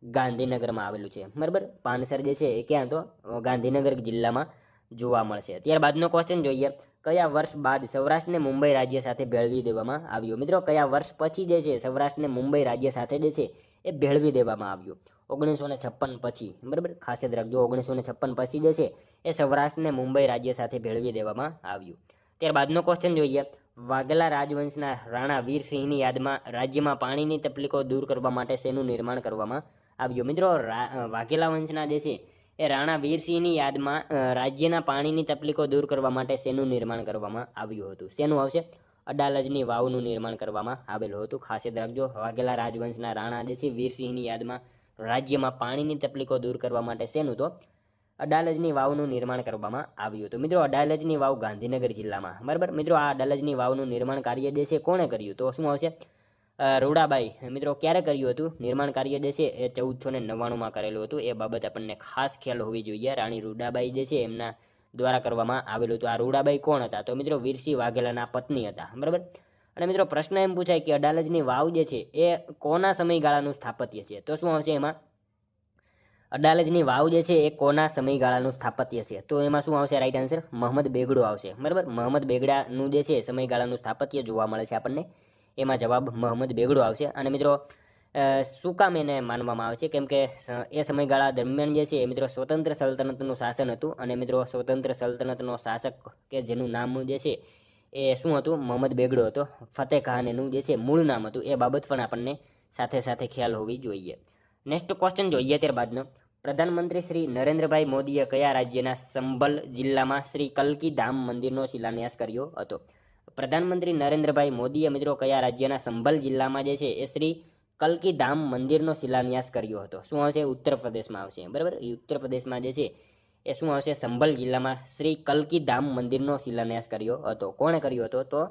ગાંધીનગરમાં આવેલું છે, બરાબર. પાનસર જે છે એ ક્યાં? તો ગાંધીનગર જિલ્લામાં જોવા મળશે. ત્યારબાદનો ક્વેશ્ચન જોઈએ, કયા વર્ષ બાદ સૌરાષ્ટ્રને મુંબઈ રાજ્ય સાથે ભેળવી દેવામાં આવ્યું? મિત્રો કયા વર્ષ પછી જે છે સૌરાષ્ટ્રને મુંબઈ રાજ્ય સાથે જે છે એ ભેળવી દેવામાં આવ્યું? 1956 પછી, બરાબર. ખાસ યાદ રાખજો, 1956 પછી જે છે એ સૌરાષ્ટ્રને મુંબઈ રાજ્ય સાથે ભેળવી દેવામાં આવ્યું. ત્યારબાદનો ક્વેશ્ચન જોઈએ, વાઘેલા રાજવંશના રાણા વીરસિંહની યાદમાં રાજ્યમાં પાણીની તકલીફો દૂર કરવા માટે શેનું નિર્માણ કરવામાં આવ્યું? મિત્રો વાઘેલા વંશના જે છે એ રાણા વીરસિંહની યાદમાં રાજ્યના પાણીની તકલીફો દૂર કરવા માટે શેનું નિર્માણ કરવામાં આવ્યું હતું? શેનું આવશે? અડાલજની વાવનું નિર્માણ કરવામાં આવેલું હતું. ખાસ યાદ રાખજો, વાઘેલા રાજવંશના રાણા જે છે વીરસિંહની યાદમાં રાજ્યમાં પાણીની તકલીફો દૂર કરવા માટે શેનું? તો અડાલજની વાવનું નિર્માણ કરવામાં આવ્યું હતું. મિત્રો અડાલજની વાવ ગાંધીનગર જિલ્લામાં, બરાબર. મિત્રો આ અડાલજની વાવનું નિર્માણ કાર્ય જે છે કોણે કર્યું? તો શું આવશે? રૂડાબાઈ. મિત્રો ક્યારે કર્યું હતું નિર્માણ કાર્ય જે છે એ 1499માં કરેલું હતું. એ બાબત આપણને ખાસ ખ્યાલ હોવી જોઈએ. રાણી રૂડાબાઈ જે છે એમના દ્વારા કરવામાં આવેલું હતું. આ રૂડાબાઈ કોણ હતા? તો મિત્રો વીરસિંહ વાઘેલાના પત્ની હતા, બરાબર. અને મિત્રો પ્રશ્ન એમ પૂછાય કે અડાલજની વાવ જે છે એ કોના સમયગાળાનું સ્થાપત્ય છે? તો શું આવશે એમાં? અડાલજની વાવ જે છે એ કોના સમયગાળાનું સ્થાપત્ય છે? તો એમાં શું આવશે? રાઈટ આન્સર મહંમદ બેગડો આવશે, બરાબર. મહંમદ બેગડાનું જે છે સમયગાળાનું સ્થાપત્ય જોવા મળે છે આપણને, એમાં જવાબ મહંમદ બેગડો આવશે. અને મિત્રો શું કામ એને માનવામાં આવે છે? કેમ કે એ સમયગાળા દરમિયાન જે છે એ મિત્રો સ્વતંત્ર સલ્તનતનું શાસન હતું. અને મિત્રો સ્વતંત્ર સલ્તનતનો શાસક કે જેનું નામ જે છે એ શું હતું? મહંમદ બેગડો હતો. ફતેહ ખાન એનું જે છે મૂળ નામ હતું. એ બાબત પણ આપણને સાથે સાથે ખ્યાલ હોવી જોઈએ. નેક્સ્ટ ક્વેશ્ચન જોઈએ ત્યારબાદનો. પ્રધાનમંત્રી શ્રી નરેન્દ્રભાઈ મોદીએ કયા રાજ્યના સંભલ જિલ્લામાં શ્રી કલ્કી ધામ મંદિરનો શિલાન્યાસ કર્યો હતો? પ્રધાનમંત્રી નરેન્દ્રભાઈ મોદીએ મિત્રો કયા રાજ્યના સંભલ જિલ્લામાં જે છે એ શ્રી કલ્કી ધામ મંદિરનો શિલાન્યાસ કર્યો હતો? શું આવશે? ઉત્તર પ્રદેશમાં આવશે, બરાબર. એ ઉત્તર પ્રદેશમાં જે છે એ શું આવશે? સંભલ જિલ્લામાં શ્રી કલ્કી ધામ મંદિરનો શિલાન્યાસ કર્યો હતો. કોણે કર્યો હતો? તો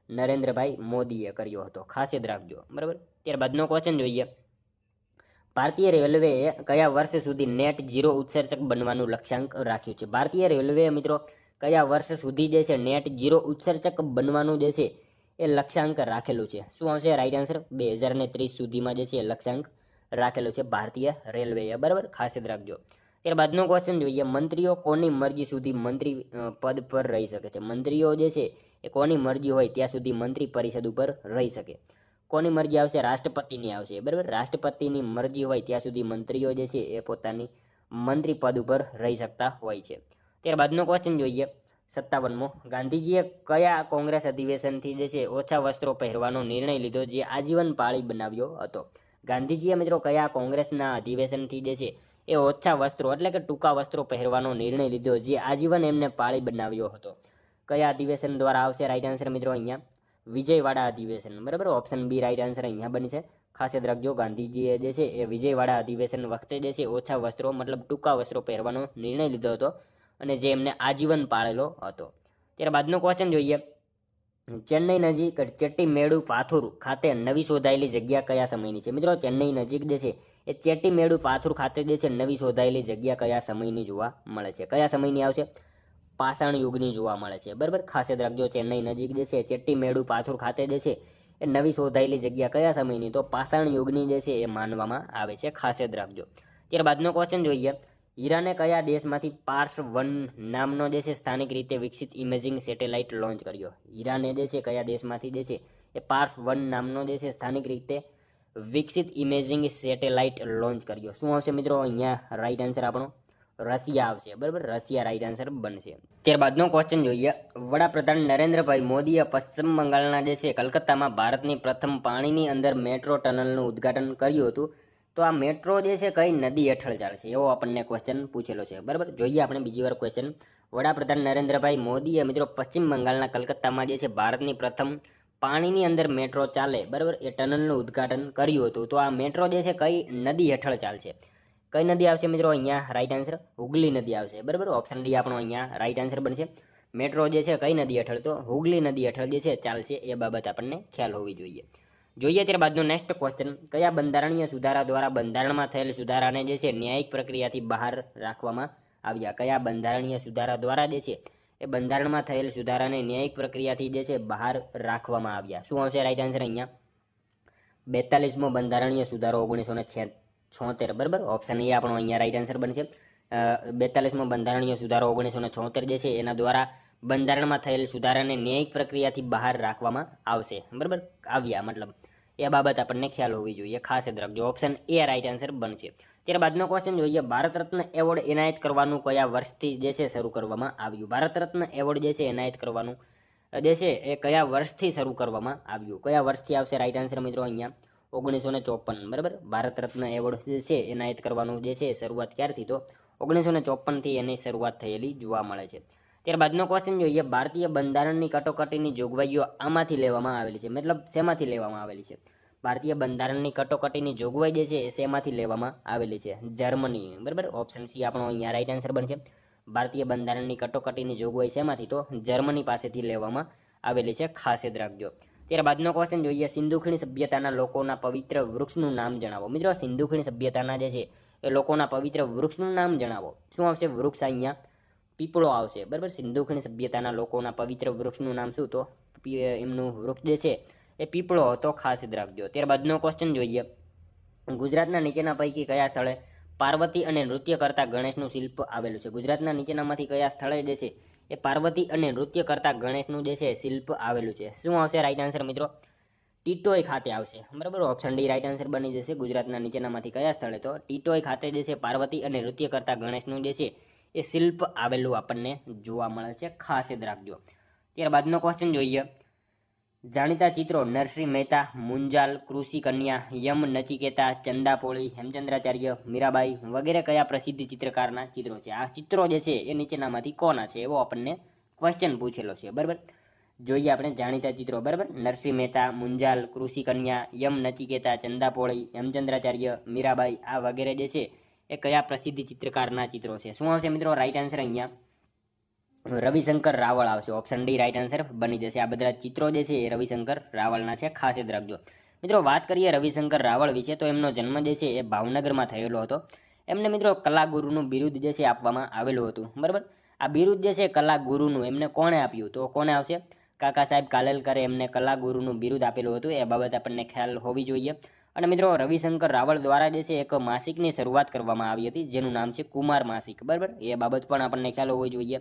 નરેન્દ્રભાઈ મોદીએ કર્યો હતો. ખાસ યાદ રાખજો, બરાબર. ત્યારબાદનો ક્વેશ્ચન જોઈએ. ભારતીય રેલવેએ કયા વર્ષ સુધી નેટ ઝીરો ઉત્સર્જક બનવાનું લક્ષ્યાંક રાખ્યું છે? ભારતીય રેલવે મિત્રો કયા વર્ષ સુધી જે છે નેટ ઝીરો ઉત્સર્જક બનવાનું જે છે એ લક્ષ્યાંક રાખેલું છે? શું આવશે? રાઈટ આન્સર 2030 સુધીમાં જે છે લક્ષ્યાંક રાખેલું છે ભારતીય રેલવેએ, બરાબર. ખાસ યાદ રાખજો. ત્યારબાદનો ક્વેશ્ચન જોઈએ. મંત્રીઓ કોની મરજી સુધી મંત્રી પદ પર રહી શકે છે? મંત્રીઓ જે છે એ કોની મરજી હોય ત્યાં સુધી મંત્રી પરિષદ ઉપર રહી શકે. કોની મરજી આવશે? રાષ્ટ્રપતિની આવશે, બરાબર. રાષ્ટ્રપતિની મરજી હોય ત્યાં સુધી મંત્રીઓ જે છે એ પોતાની મંત્રી પદ ઉપર રહી શકતા હોય છે. ત્યારબાદનો ક્વેશ્ચન જોઈએ 57મો. ગાંધીજીએ કયા કોંગ્રેસ અધિવેશનથી જે છે ઓછા વસ્ત્રો પહેરવાનો નિર્ણય લીધો જે આજીવન પાળી બનાવ્યો હતો? ગાંધીજીએ મિત્રો કયા કોંગ્રેસના અધિવેશનથી જે છે એ ઓછા વસ્ત્રો એટલે કે ટૂંકા વસ્ત્રો પહેરવાનો નિર્ણય લીધો જે આજીવન એમને પાળી બનાવ્યો હતો? કયા અધિવેશન દ્વારા આવશે? રાઈટ આન્સર મિત્રો અહીંયા વિજયવાડા અધિવેશન, બરાબર. ઓપ્શન બી રાઈટ આન્સર અહીંયા બનશે. ખાસ યાદ રાખજો. ગાંધીજીએ જે છે એ વિજયવાડા અધિવેશન વખતે જે છે ઓછા વસ્ત્રો મતલબ ટૂંકા વસ્ત્રો પહેરવાનો નિર્ણય લીધો હતો અને જે એમને આજીવન પાળેલો હતો. ત્યારબાદનો ક્વેશ્ચન જોઈએ. ચેન્નઈ નજીક ચેટ્ટીમેડુ પાથુર ખાતે નવી શોધાયેલી જગ્યા કયા સમયની છે? મિત્રો ચેન્નઈ નજીક જે છે એ ચેટ્ટીમેડુ પાથુર ખાતે જે છે નવી શોધાયેલી જગ્યા કયા સમયની જોવા મળે છે? કયા સમયની આવશે? પાષાણ યુગની જોવા મળે છે, બરાબર. ખાસ યાદ રાખજો. ચેન્નઈ નજીક જે છે ચેટ્ટીમેડુ પાથુર ખાતે જે છે એ નવી શોધાયેલી જગ્યા કયા સમયની? તો પાષાણ યુગની જે છે એ માનવામાં આવે છે. ખાસ યાદ રાખજો. ત્યારબાદનો ક્વેશ્ચન જોઈએ. ઈરાને કયા દેશમાંથી પાર્સ-1 નામનો જે છે સ્થાનિક રીતે વિકસિત ઇમેજિંગ સેટેલાઇટ લોન્ચ કર્યો? ઈરાને જે છે કયા દેશમાંથી જે છે એ પાર્સ-1 નામનો જે છે સ્થાનિક રીતે વિકસિત ઇમેજિંગ સેટેલાઇટ લોન્ચ કર્યો? શું આવશે મિત્રો અહીંયા? રાઈટ આન્સર આપણો રશિયા આવશે, બરાબર. રશિયા રાઈટ આન્સર બનશે. ત્યારબાદનો ક્વેશ્ચન જોઈએ. વડાપ્રધાન નરેન્દ્રભાઈ મોદીએ પશ્ચિમ બંગાળના જે છે કલકત્તામાં ભારતની પ્રથમ પાણીની અંદર મેટ્રો ટનલનું ઉદ્ઘાટન કર્યું હતું. તો આ મેટ્રો જે છે કઈ નદી હેઠળ ચાલશે? એવો આપણને ક્વેશ્ચન પૂછેલો છે, બરાબર. જોઈએ આપણે બીજી વાર ક્વેશ્ચન. વડાપ્રધાન નરેન્દ્રભાઈ મોદીએ મિત્રો પશ્ચિમ બંગાળના કલકત્તામાં જે છે ભારતની પ્રથમ પાણીની અંદર મેટ્રો ચાલે, બરાબર, એ ટનલનું ઉદ્ઘાટન કર્યું હતું. તો આ મેટ્રો જે છે કઈ નદી હેઠળ ચાલશે? કઈ નદી આવશે મિત્રો? અહીંયા રાઈટ આન્સર હુગલી નદી આવશે, બરાબર. ઓપ્શન ડી આપણો અહીંયા રાઈટ આન્સર બનશે. મેટ્રો જે છે કઈ નદી હેઠળ? તો હુગલી નદી હેઠળ જે છે ચાલશે. એ બાબત આપણને ખ્યાલ હોવી જોઈએ. જોઈએ ત્યારબાદનો નેક્સ્ટ ક્વેશ્ચન. કયા બંધારણીય સુધારા દ્વારા બંધારણમાં થયેલ સુધારાને જે છે ન્યાયિક પ્રક્રિયાથી બહાર રાખવામાં આવ્યા? કયા બંધારણીય સુધારા દ્વારા જે છે એ બંધારણમાં થયેલ સુધારાને ન્યાયિક પ્રક્રિયાથી જે છે બહાર રાખવામાં આવ્યા? શું આવશે? રાઈટ આન્સર અહીંયા 42મો બંધારણીય સુધારો 1976, બરાબર. ઓપ્શન એ આપણો અહીંયા રાઈટ આન્સર બનશે. 42મો બંધારણીય સુધારો 1976 જે છે એના દ્વારા બંધારણમાં થયેલ સુધારાને ન્યાયિક પ્રક્રિયાથી બહાર રાખવામાં આવશે, બરાબર. આવ્યા મતલબ એ બાબત આપણને ખ્યાલ હોવી જોઈએ. ખાસ યાદ રાખજો. ઓપ્શન એ રાઈટ આન્સર બનશે. ત્યારબાદનો ક્વેશ્ચન જોઈએ. ભારત રત્ન એવોર્ડ એનાયત કરવાનું કયા વર્ષથી જે છે શરૂ કરવામાં આવ્યું? ભારત રત્ન એવોર્ડ જે છે એનાયત કરવાનું જે છે એ કયા વર્ષથી શરૂ કરવામાં આવ્યું? કયા વર્ષથી આવશે? રાઈટ આન્સર મિત્રો અહીંયા 1954, બરાબર. ભારત રત્ન એવોર્ડ જે છે એનાયત કરવાનું જે છે શરૂઆત ક્યારથી? તો 1954થી એની શરૂઆત થયેલી જોવા મળે છે. ત્યારબાદનો ક્વેશ્ચન જોઈએ. ભારતીય બંધારણની કટોકટીની જોગવાઈઓ આમાંથી લેવામાં આવેલી છે? મતલબ શેમાંથી લેવામાં આવેલી છે? ભારતીય બંધારણની કટોકટીની જોગવાઈ જે છે એ શેમાંથી લેવામાં આવેલી છે? જર્મની, બરાબર. ઓપ્શન સી આપણો અહીંયા રાઈટ આન્સર બનશે. ભારતીય બંધારણની કટોકટીની જોગવાઈ શેમાંથી? તો જર્મની પાસેથી લેવામાં આવેલી છે. ખાસ યાદ રાખજો. ત્યારબાદનો ક્વેશ્ચન જોઈએ. સિંધુ ખીણ સભ્યતાના લોકોના પવિત્ર વૃક્ષનું નામ જણાવો. મિત્રો સિંધુ ખીણ સભ્યતાના જે છે એ લોકોના પવિત્ર વૃક્ષનું નામ જણાવો. શું આવશે? વૃક્ષ અહીંયા પીપળો આવશે, બરાબર. સિંધુ ખીણ સભ્યતાના લોકોના પવિત્ર વૃક્ષનું નામ શું? તો એમનું વૃક્ષ જે છે એ પીપળો હતો, ખાસ યાદ રાખજો. ત્યારબાદનો ક્વેશ્ચન જોઈએ, ગુજરાતના નીચેના પૈકી કયા સ્થળે પાર્વતી અને નૃત્ય કરતા ગણેશનું શિલ્પ આવેલું છે? ગુજરાતના નીચેનામાંથી કયા સ્થળે જે છે એ પાર્વતી અને નૃત્ય કરતા ગણેશનું જે છે શિલ્પ આવેલું છે? શું આવશે રાઈટ આન્સર મિત્રો? ટીટોઈ ખાતે આવશે, બરાબર. ઓપ્શન ડી રાઈટ આન્સર બની જશે. ગુજરાતના નીચેનામાંથી કયા સ્થળે? તો ટીટોઈ ખાતે જે છે પાર્વતી અને નૃત્ય કરતા ગણેશનું જે છે એ શિલ્પ આવેલું આપણને જોવા મળે છે, ખાસ યાદ રાખજો. ત્યારબાદનો ક્વેશ્ચન જોઈએ, જાણીતા ચિત્રો નરસિંહ મહેતા, મુંજાલ, કૃષિ કન્યા, યમ નચિકેતા, ચંદાપોળી, હેમચંદ્રાચાર્ય, મીરાબાઈ વગેરે કયા પ્રસિદ્ધ ચિત્રકારના ચિત્રો છે? આ ચિત્રો જે છે એ નીચેનામાંથી કોના છે એવો આપણને ક્વેશ્ચન પૂછેલો છે, બરાબર. જોઈએ આપણે જાણીતા ચિત્રો, બરાબર. નરસિંહ મહેતા, મુંજાલ, કૃષિ કન્યા, યમ નચિકેતા, ચંદાપોળી, હેમચંદ્રાચાર્ય, મીરાબાઈ આ વગેરે જે છે એ કયા પ્રસિદ્ધ ચિત્રકારના ચિત્રો છે? શું આવશે મિત્રો રાઈટ આન્સર? અહીંયા રવિશંકર રાવળ આવશે. ઓપ્શન ડી રાઈટ આન્સર બની જશે. આ બધા ચિત્રો જે છે એ રવિશંકર રાવળના છે, ખાસ યાદ રાખજો. મિત્રો વાત કરીએ રવિશંકર રાવળ વિશે, તો એમનો જન્મ જે છે એ ભાવનગરમાં થયેલો હતો. એમને મિત્રો કલાગુરુનું બિરુદ જે છે આપવામાં આવેલું હતું, બરાબર. આ બિરુદ જે છે કલાગુરુનું એમને કોણે આપ્યું? તો કોને આવશે? કાકા સાહેબ કાલેલકરે એમને કલાગુરુનું બિરુદ આપેલું હતું. એ બાબત આપણને ખ્યાલ હોવી જોઈએ. અને મિત્રો રવિશંકર રાવળ દ્વારા જે છે એક માસિકની શરૂઆત કરવામાં આવી હતી, જેનું નામ છે કુમાર માસિક, બરાબર. એ બાબત પણ આપણને ખ્યાલ હોવો જોઈએ.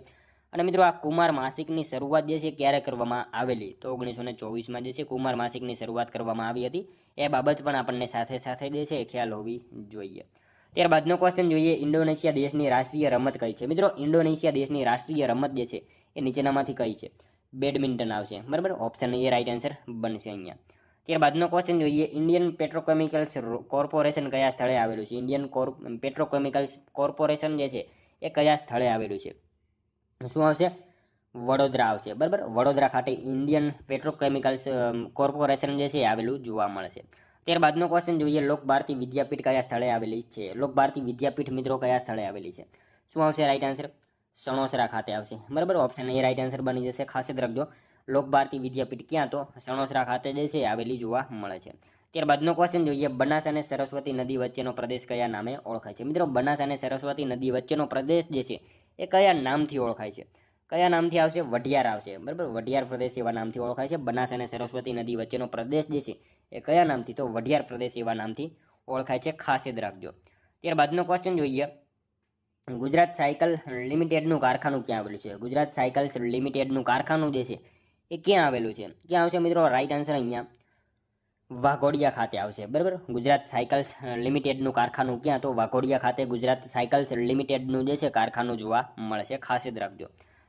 અને મિત્રો આ કુમાર માસિકની શરૂઆત જે છે ક્યારે કરવામાં આવેલી? તો 1924માં જે છે કુમાર માસિકની શરૂઆત કરવામાં આવી હતી. એ બાબત પણ આપણને સાથે સાથે જે છે ખ્યાલ હોવી જોઈએ. ત્યારબાદનો ક્વેશ્ચન જોઈએ, ઇન્ડોનેશિયા દેશની રાષ્ટ્રીય રમત કઈ છે? મિત્રો ઇન્ડોનેશિયા દેશની રાષ્ટ્રીય રમત જે છે એ નીચેનામાંથી કઈ છે? બેડમિન્ટન આવશે, બરાબર. ઓપ્શન એ રાઈટ આન્સર બનશે અહીંયા. ત્યારબાદનો ક્વેશ્ચન જોઈએ, ઇન્ડિયન પેટ્રોકેમિકલ્સ કોર્પોરેશન કયા સ્થળે આવેલું છે? ઇન્ડિયન પેટ્રોકેમિકલ્સ કોર્પોરેશન જે છે એ કયા સ્થળે આવેલું છે? શું આવશે? વડોદરા આવશે, બરાબર. વડોદરા ખાતે ઇન્ડિયન પેટ્રોકેમિકલ્સ કોર્પોરેશન જે છે આવેલું જોવા મળશે. ત્યારબાદનો ક્વેશ્ચન જોઈએ, લોકભારતી વિદ્યાપીઠ કયા સ્થળે આવેલી છે? લોકભારતી વિદ્યાપીઠ મિત્રો કયા સ્થળે આવેલી છે? શું આવશે રાઈટ આન્સર? સણોસરા ખાતે આવશે, બરાબર. ઓપ્શન એ રાઈટ આન્સર બની જશે. ખાસ યાદ રાખજો, લોકભારતી વિદ્યાપીઠ ક્યાં? તો સણોસરા ખાતે જે છે આવેલી જોવા મળે છે. ત્યારબાદનો ક્વેશ્ચન જોઈએ, બનાસ અને સરસ્વતી નદી વચ્ચેનો પ્રદેશ કયા નામે ઓળખાય છે? મિત્રો બનાસ અને સરસ્વતી નદી વચ્ચેનો પ્રદેશ જે છે એ કયા નામથી ઓળખાય છે? કયા નામથી આવશે? વઢિયાર આવશે, બરાબર. વઢિયાર પ્રદેશ એવા નામથી ઓળખાય છે. બનાસ અને સરસ્વતી નદી વચ્ચેનો પ્રદેશ જે છે એ કયા નામથી? તો વઢિયાર પ્રદેશ એવા નામથી ઓળખાય છે, ખાસ યાદ રાખજો. ત્યારબાદનો ક્વેશ્ચન જોઈએ, ગુજરાત સાયકલ લિમિટેડનું કારખાનું ક્યાં આવેલું છે? ગુજરાત સાયકલ્સ લિમિટેડનું કારખાનું જે છે એ ક્યાં આવેલું છે? ક્યાં આવશે મિત્રો રાઈટ આન્સર? અહીંયા વાઘોડિયા ખાતે આવશે, બરાબર. ગુજરાત સાયકલ્સ લિમિટેડનું કારખાનું ક્યાં? તો વાઘોડિયા ખાતે ગુજરાત સાયકલ્સ લિમિટેડનું જે છે કારખાનું જોવા મળશે, ખાસ યાદ રાખજો.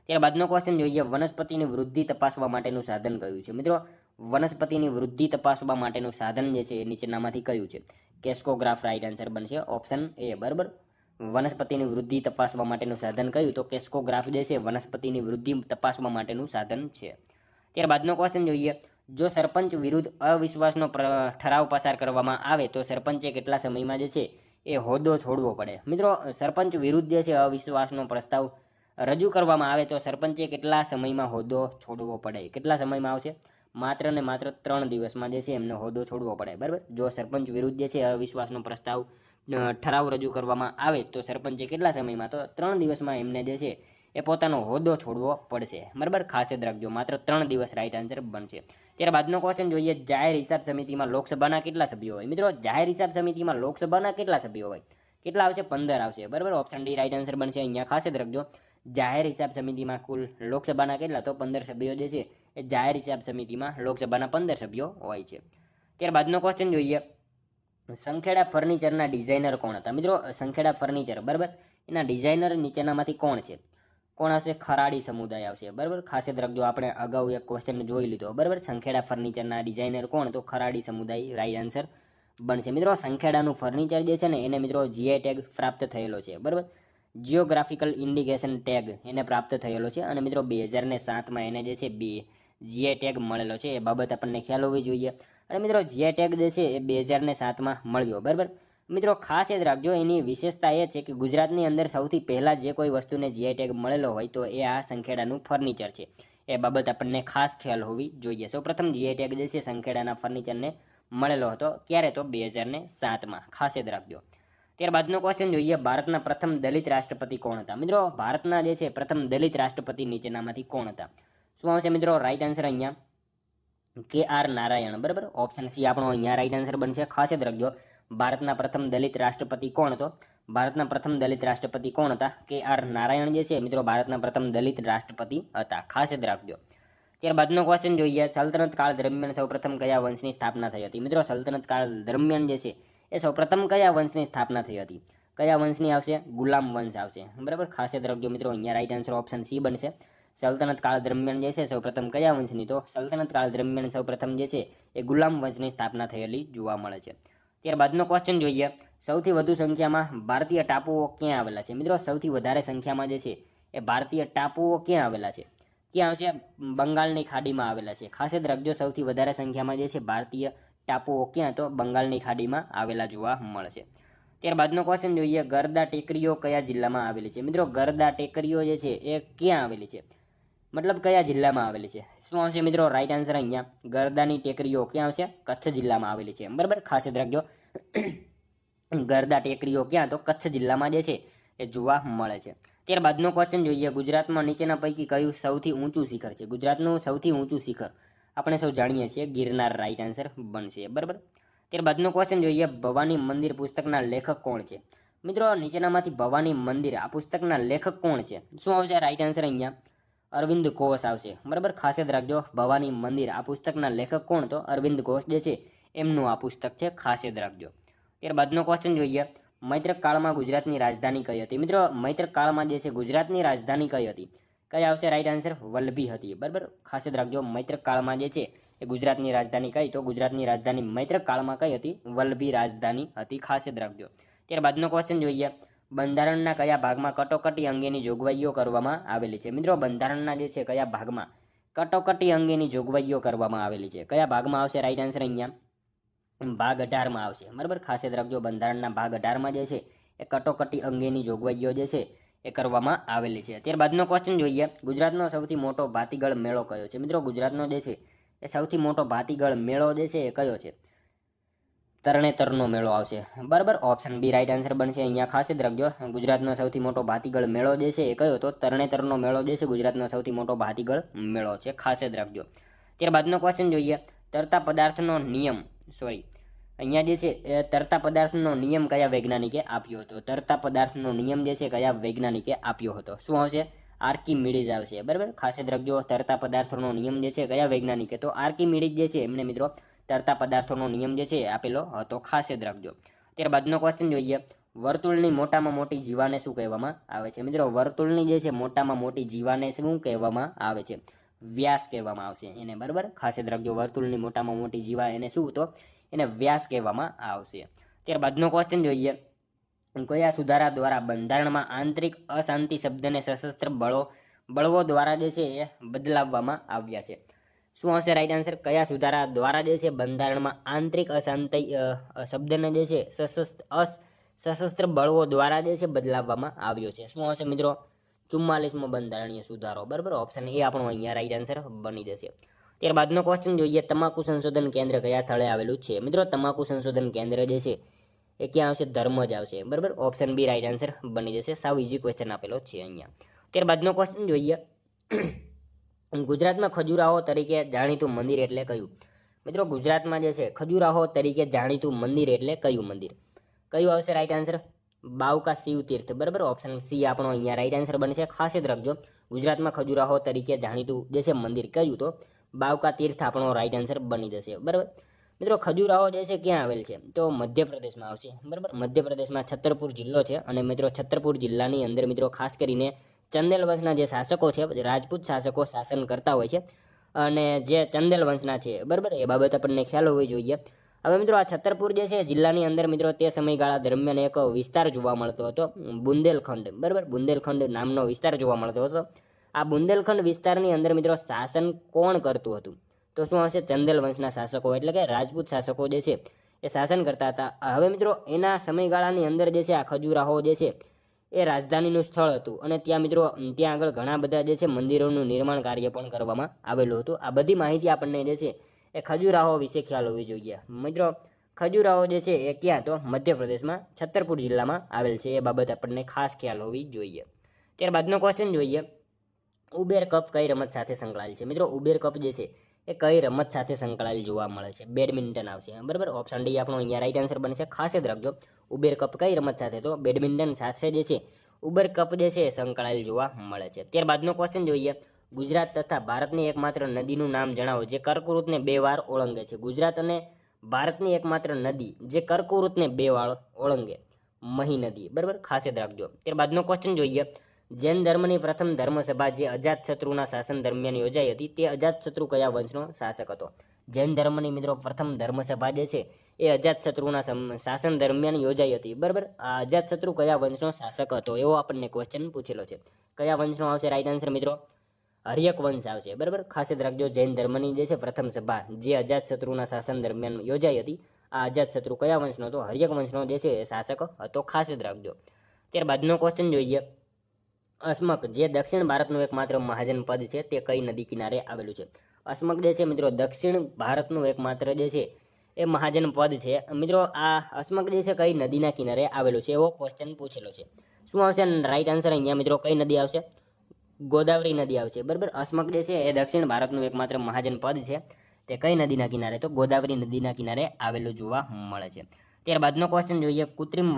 ત્યારબાદનો ક્વેશ્ચન જોઈએ, વનસ્પતિની વૃદ્ધિ તપાસવા માટેનું સાધન કયું છે? મિત્રો વનસ્પતિની વૃદ્ધિ તપાસવા માટેનું સાધન જે છે એ નીચેનામાંથી કયું છે? કેસ્કોગ્રાફ રાઈટ આન્સર બનશે. ઓપ્શન એ, બરાબર. વનસ્પતિની વૃદ્ધિ તપાસવા માટેનું સાધન કયું? તો કેસ્કોગ્રાફ જે છે વનસ્પતિની વૃદ્ધિ તપાસવા માટેનું સાધન છે. ત્યારબાદનો ક્વેશ્ચન જોઈએ, જો સરપંચ વિરુદ્ધ અવિશ્વાસનો ઠરાવ પસાર કરવામાં આવે તો સરપંચે કેટલા સમયમાં જે છે એ હોદ્દો છોડવો પડે? મિત્રો સરપંચ વિરુદ્ધ જે છે અવિશ્વાસનો પ્રસ્તાવ રજૂ કરવામાં આવે તો સરપંચે કેટલા સમયમાં હોદ્દો છોડવો પડે? કેટલા સમયમાં આવશે? માત્ર ને માત્ર 3 દિવસમાં જે છે એમને હોદ્દો છોડવો પડે, બરાબર. જો સરપંચ વિરુદ્ધ જે છે અવિશ્વાસનો પ્રસ્તાવ ઠરાવ રજૂ કરવામાં આવે તો સરપંચે કેટલા સમયમાં? તો 3 દિવસમાં એમને જે છે એ પોતાનો હોદ્દો છોડવો પડશે, બરાબર. ખાસ યાદ રાખજો, માત્ર 3 દિવસ રાઈટ આન્સર બનશે. ત્યારબાદનો ક્વેશ્ચન જોઈએ, જાહેર હિસાબ સમિતિમાં લોકસભાના કેટલા સભ્યો હોય? મિત્રો જાહેર હિસાબ સમિતિમાં લોકસભાના કેટલા સભ્યો હોય? કેટલા આવશે? 15 આવશે, બરાબર. ઓપ્શન ડી રાઈટ આન્સર બનશે. અહીંયા ખાસ યાદ રાખજો, જાહેર હિસાબ સમિતિમાં કુલ લોકસભાના કેટલા? તો 15 સભ્યો જે છે એ જાહેર હિસાબ સમિતિમાં લોકસભાના 15 સભ્યો હોય છે. ત્યારબાદનો ક્વેશ્ચન જોઈએ, સંખેડા ફર્નિચરના ડિઝાઇનર કોણ હતા? મિત્રો સંખેડા ફર્નિચર, બરાબર, એના ડિઝાઇનર નીચેનામાંથી કોણ છે? કોણ આવશે? ખરાડી સમુદાય આવશે, બરાબર. ખાસ યાદ રાખજો, આપણે અગાઉ એક ક્વેશ્ચન જોઈ લીધો, બરાબર. સંખેડા ફર્નિચરના ડિઝાઇનર કોણ? તો ખરાડી સમુદાય રાઈટ આન્સર બનશે. મિત્રો સંખેડાનું ફર્નિચર જે છે ને એને મિત્રો જીઆઈ ટેગ પ્રાપ્ત થયેલો છે, બરાબર. જિયોગ્રાફિકલ ઇન્ડિકેશન ટેગ એને પ્રાપ્ત થયેલો છે અને મિત્રો 2007માં એને જે છે જીઆઈ ટેગ મળેલો છે. એ બાબત આપણને ખ્યાલ હોવી જોઈએ. અને મિત્રો જીઆઈ ટેગ જે છે એ 2007માં મળ્યો, બરાબર. મિત્રો ખાસ યાદ રાખજો, એની વિશેષતા એ છે કે ગુજરાતની અંદર સૌથી પહેલાં જે કોઈ વસ્તુને જીઆઈ ટેગ મળેલો હોય તો એ આ સંખેડાનું ફર્નિચર છે. એ બાબત આપણને ખાસ ખ્યાલ હોવી જોઈએ. સૌપ્રથમ જીઆઈ ટેગ જે છે સંખેડાના ફર્નિચરને મળેલો હતો, ક્યારે? તો 2007માં. ખાસ યાદ રાખજો. ત્યારબાદનો ક્વેશ્ચન જોઈએ, ભારતના પ્રથમ દલિત રાષ્ટ્રપતિ કોણ હતા? મિત્રો ભારતના જે છે પ્રથમ દલિત રાષ્ટ્રપતિ નીચેનામાંથી કોણ હતા? શું આવશે મિત્રો રાઈટ આન્સર? અહીંયા KR નારાયણ, બરાબર. ઓપ્શન સી આપણો અહીંયા રાઈટ આન્સર બનશે. ખાસ યાદ રાખજો, ભારતના પ્રથમ દલિત રાષ્ટ્રપતિ કોણ હતો? ભારતના પ્રથમ દલિત રાષ્ટ્રપતિ કોણ હતા? KR નારાયણ જે છે મિત્રો ભારતના પ્રથમ દલિત રાષ્ટ્રપતિ હતા. ખાસ યાદ રાખજો. ત્યારબાદનો ક્વેશ્ચન જોઈએ, સલ્તનત કાળ દરમિયાન સૌપ્રથમ કયા વંશની સ્થાપના થઈ હતી? મિત્રો સલ્તનત કાળ દરમિયાન જે છે એ સૌપ્રથમ કયા વંશની સ્થાપના થઈ હતી? કયા વંશની આવશે? ગુલામ વંશ આવશે, બરાબર. ખાસ યાદ રાખજો મિત્રો, અહીંયા રાઈટ આન્સર ઓપ્શન સી બનશે. સલ્તનત કાળ દરમિયાન જે છે સૌપ્રથમ કયા વંશની? તો સલ્તનત કાળ દરમિયાન સૌપ્રથમ જે છે એ ગુલામ વંશની સ્થાપના થયેલી જોવા મળે છે. ત્યારબાદનો ક્વેશ્ચન જોઈએ, સૌથી વધુ સંખ્યામાં ભારતીય ટાપુઓ ક્યાં આવેલા છે? મિત્રો સૌથી વધારે સંખ્યામાં જે છે એ ભારતીય ટાપુઓ ક્યાં આવેલા છે? ક્યાં આવશે? બંગાળની ખાડીમાં આવેલા છે. ખાસ યાદ રાખજો, સૌથી વધારે સંખ્યામાં જે છે ભારતીય ટાપુઓ ક્યાં? તો બંગાળની ખાડીમાં આવેલા જોવા મળશે. ત્યારબાદનો ક્વેશ્ચન જોઈએ, ગરદા ટેકરીઓ કયા જિલ્લામાં આવેલી છે? મિત્રો ગરદા ટેકરીઓ જે છે એ ક્યાં આવેલી છે? મતલબ કયા જિલ્લામાં આવેલી છે? શું આવશે મિત્રો રાઈટ આન્સર? અહીંયા ગરદાની ટેકરીઓ ક્યાં આવશે? કચ્છ જિલ્લામાં આવેલી છે, બરાબર. ખાસ યાદ રાખજો, ગરદા ટેકરીઓ ક્યાં? તો કચ્છ જિલ્લામાં જે છે એ જોવા મળે છે. ત્યારબાદનો ક્વેશ્ચન જોઈએ, ગુજરાતમાં નીચેના પૈકી કયું સૌથી ઊંચું શિખર છે? ગુજરાતનું સૌથી ઊંચું શિખર આપણે સૌ જાણીએ છીએ, ગિરનાર રાઈટ આન્સર બનશે, બરાબર. ત્યારબાદનો ક્વેશ્ચન જોઈએ, ભવાની મંદિર પુસ્તકના લેખક કોણ છે? મિત્રો નીચેનામાંથી ભવાની મંદિર આ પુસ્તકના લેખક કોણ છે? શું આવશે રાઈટ આન્સર? અહીંયા અરવિંદ ઘોષ આવશે, બરાબર. ખાસ યાદ રાખજો, ભવાની મંદિર આ પુસ્તકના લેખક કોણ? તો અરવિંદ ઘોષ જે છે એમનું આ પુસ્તક છે. ખાસ યાદ રાખજો. ત્યારબાદનો ક્વેશ્ચન જોઈએ, મૈત્રક કાળમાં ગુજરાતની રાજધાની કઈ હતી? મિત્રો મૈત્રક કાળમાં જે છે ગુજરાતની રાજધાની કઈ હતી? કઈ આવશે રાઈટ આન્સર? વલ્લભી હતી, બરાબર. ખાસ યાદ રાખજો, મૈત્રક કાળમાં જે છે એ ગુજરાતની રાજધાની કઈ? તો ગુજરાતની રાજધાની મૈત્રક કાળમાં કઈ હતી? વલ્લભી રાજધાની હતી. ખાસ યાદ રાખજો. ત્યારબાદનો ક્વેશ્ચન જોઈએ, બંધારણના કયા ભાગમાં કટોકટી અંગેની જોગવાઈઓ કરવામાં આવેલી છે? મિત્રો બંધારણના જે છે કયા ભાગમાં કટોકટી અંગેની જોગવાઈઓ કરવામાં આવેલી છે? કયા ભાગમાં આવશે રાઈટ આન્સર? અહીંયા ભાગ 18માં આવશે, બરાબર. ખાસ યાદ રાખજો, બંધારણના ભાગ 18માં જે છે એ કટોકટી અંગેની જોગવાઈઓ જે છે એ કરવામાં આવેલી છે. ત્યારબાદનો ક્વેશ્ચન જોઈએ, ગુજરાતનો સૌથી મોટો ભાતીગળ મેળો કયો છે? મિત્રો ગુજરાતનો જે છે એ સૌથી મોટો ભાતીગળ મેળો જે છે એ કયો છે? તરણેતરનો મેળો આવશે, બરાબર. ઓપ્શન બી રાઈટ આન્સર બનશે. અહીંયા ખાસ યાદ રાખજો, ગુજરાતનો સૌથી મોટો ભાતીગળ મેળો જે છે એ કયો? તો તરણેતરનો મેળો જે છે ગુજરાતનો સૌથી મોટો ભાતીગળ મેળો છે. ખાસ યાદ રાખજો. ત્યારબાદનો ક્વેશ્ચન જોઈએ, તરતા પદાર્થનો નિયમ અહીંયા જે છે એ તરતા પદાર્થનો નિયમ કયા વૈજ્ઞાનિકે આપ્યો હતો? તરતા પદાર્થનો નિયમ જે છે કયા વૈજ્ઞાનિકે આપ્યો હતો? શું આવશે? આર્કિમિડીઝ આવશે, બરાબર. ખાસ યાદ રાખજો, તરતા પદાર્થોનો નિયમ જે છે કયા વૈજ્ઞાનિકે? તો આર્કિમિડીઝ જે છે એમને મિત્રો તરતા પદાર્થોનો નિયમ જે છે આપેલો હતો. ખાસ યાદ રાખજો. ત્યારબાદનો ક્વેશ્ચન જોઈએ, વર્તુળની મોટામાં મોટી જીવાને શું કહેવામાં આવે છે? મિત્રો વર્તુળની જે છે મોટામાં મોટી જીવાને શું કહેવામાં આવે છે? વ્યાસ કહેવામાં આવશે એને, બરાબર. ખાસ યાદ રાખજો, વર્તુળની મોટામાં મોટી જીવા એને શું? તો એને વ્યાસ કહેવામાં આવશે. ત્યારબાદનો ક્વેશ્ચન જોઈએ, કયા સુધારા દ્વારા બંધારણમાં આંતરિક અશાંતિ શબ્દને સશસ્ત્ર બળવો દ્વારા જે છે એ બદલાવવામાં આવ્યા છે? શું આવશે રાઈટ આન્સર? કયા સુધારા દ્વારા જે છે બંધારણમાં આંતરિક અશાંતિ શબ્દને જે છે સશસ્ત્ર બળવો દ્વારા જે છે બદલાવવામાં આવ્યો છે? શું આવશે મિત્રો? 44મો બંધારણીય સુધારો, બરાબર. ઓપ્શન એ આપણો અહીંયા રાઈટ આન્સર બની જશે. ત્યારબાદનો ક્વેશ્ચન જોઈએ, તમાકુ સંશોધન કેન્દ્ર કયા સ્થળે આવેલું છે? મિત્રો તમાકુ સંશોધન કેન્દ્ર જે છે એ ક્યાં આવશે? ધર્મજ આવશે, બરાબર. ઓપ્શન બી રાઈટ આન્સર બની જશે. સાવ ઇઝી ક્વેશ્ચન આપેલો છે અહીંયા. ત્યારબાદનો ક્વેશ્ચન જોઈએ, ગુજરાતમાં ખજુરાહો તરીકે જાણીતું મંદિર એટલે કયું? મિત્રો ગુજરાતમાં જે છે ખજુરાહો તરીકે જાણીતું મંદિર એટલે કયું મંદિર? કયું આવશે રાઈટ આન્સર? બાવકા શિવ તીર્થ, બરાબર. ઓપ્શન સી આપણો અહીંયા રાઈટ આન્સર બનશે. ખાસ યાદ રાખજો, ગુજરાતમાં ખજુરાહો તરીકે જાણીતું જે છે મંદિર કયું? તો બાવકા તીર્થ આપણો રાઈટ આન્સર બની જશે, બરાબર. મિત્રો ખજુરાહો જે છે ક્યાં આવેલ છે? તો મધ્યપ્રદેશમાં આવશે, બરાબર. મધ્યપ્રદેશમાં છતરપુર જિલ્લો છે અને મિત્રો છતરપુર જિલ્લાની અંદર મિત્રો ખાસ કરીને ચંદેલ વંશના જે શાસકો છે, રાજપૂત શાસકો શાસન કરતા હોય છે અને જે ચંદેલ વંશના છે, બરાબર, એ બાબત આપણને ખ્યાલ હોવી જોઈએ. હવે મિત્રો આ છતરપુર જે છે જિલ્લાની અંદર મિત્રો તે સમયગાળા દરમિયાન એક વિસ્તાર જોવા મળતો હતો, બુંદેલખંડ, બરાબર. બુંદેલખંડ નામનો વિસ્તાર જોવા મળતો હતો. આ બુંદેલખંડ વિસ્તારની અંદર મિત્રો શાસન કોણ કરતું હતું? તો શું હશે? ચંદેલ વંશના શાસકો એટલે કે રાજપૂત શાસકો જે છે એ શાસન કરતા હતા. હવે મિત્રો એના સમયગાળાની અંદર જે છે આ ખજુરાહો જે છે એ રાજધાનીનું સ્થળ હતું અને ત્યાં મિત્રો ત્યાં આગળ ઘણા બધા જે છે મંદિરોનું નિર્માણ કાર્ય પણ કરવામાં આવેલું હતું. આ બધી માહિતી આપણને જે છે એ ખજુરાહો વિશે ખ્યાલ હોવી જોઈએ. મિત્રો ખજુરાહો જે છે એ ક્યાં? તો મધ્યપ્રદેશમાં છતરપુર જિલ્લામાં આવેલ છે. એ બાબત આપણને ખાસ ખ્યાલ હોવી જોઈએ. ત્યારબાદનો ક્વેશ્ચન જોઈએ, ઉબેર કપ કઈ રમત સાથે સંકળાયેલ છે? મિત્રો ઉબેર કપ જે છે એ કઈ રમત સાથે સંકળાયેલ જોવા મળે છે? બેડમિન્ટન આવશે, બરાબર. ઓપ્શન ડી આપણો અહીંયા રાઈટ આન્સર બનશે. ખાસ યાદ રાખજો, ઉબેર કપ કઈ રમત સાથે? તો બેડમિન્ટન સાથે જે છે ઉબર કપ જે છે સંકળાયેલ જોવા મળે છે. ત્યારબાદનો ક્વેશ્ચન જોઈએ, ગુજરાત તથા ભારતની એકમાત્ર નદીનું નામ જણાવો જે કર્કવૃતને 2 વાર ઓળંગે છે. ગુજરાત અને ભારતની એકમાત્ર નદી જે કર્કવૃતને 2 વાર ઓળંગે, મહી નદી, બરાબર. ખાસ યાદ રાખજો. ત્યારબાદનો ક્વેશ્ચન જોઈએ, જૈન ધર્મની પ્રથમ ધર્મસભા જે અજાતશત્રુના શાસન દરમિયાન યોજાઈ હતી તે અજાતશત્રુ કયા વંશનો શાસક હતો? જૈન ધર્મની મિત્રો પ્રથમ ધર્મસભા જે છે એ અજાતશત્રુના શાસન દરમિયાન યોજાઈ હતી, બરાબર. આ અજાતશત્રુ કયા વંશનો શાસક હતો એવો આપણને ક્વેશ્ચન પૂછેલો છે. કયા વંશનો આવશે રાઈટ આન્સર મિત્રો? હર્યક વંશ આવશે, બરાબર. ખાસ યાદ રાખજો, જૈન ધર્મની જે છે પ્રથમ સભા જે અજાતશત્રુના શાસન દરમિયાન યોજાઈ હતી, આ અજાતશત્રુ કયા વંશનો હતો? હર્યક વંશનો જે છે શાસક હતો. ખાસ યાદ રાખજો. ત્યારબાદનો ક્વેશ્ચન જોઈએ, અસ્મક જે દક્ષિણ ભારતનું એકમાત્ર મહાજન પદ છે તે કઈ નદી કિનારે આવેલું છે? અસ્મક જે છે મિત્રો દક્ષિણ ભારતનું એકમાત્ર જે છે એ મહાજન પદ છે. મિત્રો આ અસ્મક જે છે કઈ નદીના કિનારે આવેલું છે એવો ક્વેશ્ચન પૂછેલો છે. શું આવશે રાઈટ આન્સર અહીંયા મિત્રો? કઈ નદી આવશે? ગોદાવરી નદી આવશે, બરાબર. અસ્મક જે છે એ દક્ષિણ ભારતનું એકમાત્ર મહાજન પદ છે તે કઈ નદીના કિનારે? તો ગોદાવરી નદીના કિનારે આવેલું જોવા મળે છે. ત્યારબાદનો ક્વેશ્ચન જોઈએ, કૃત્રિમ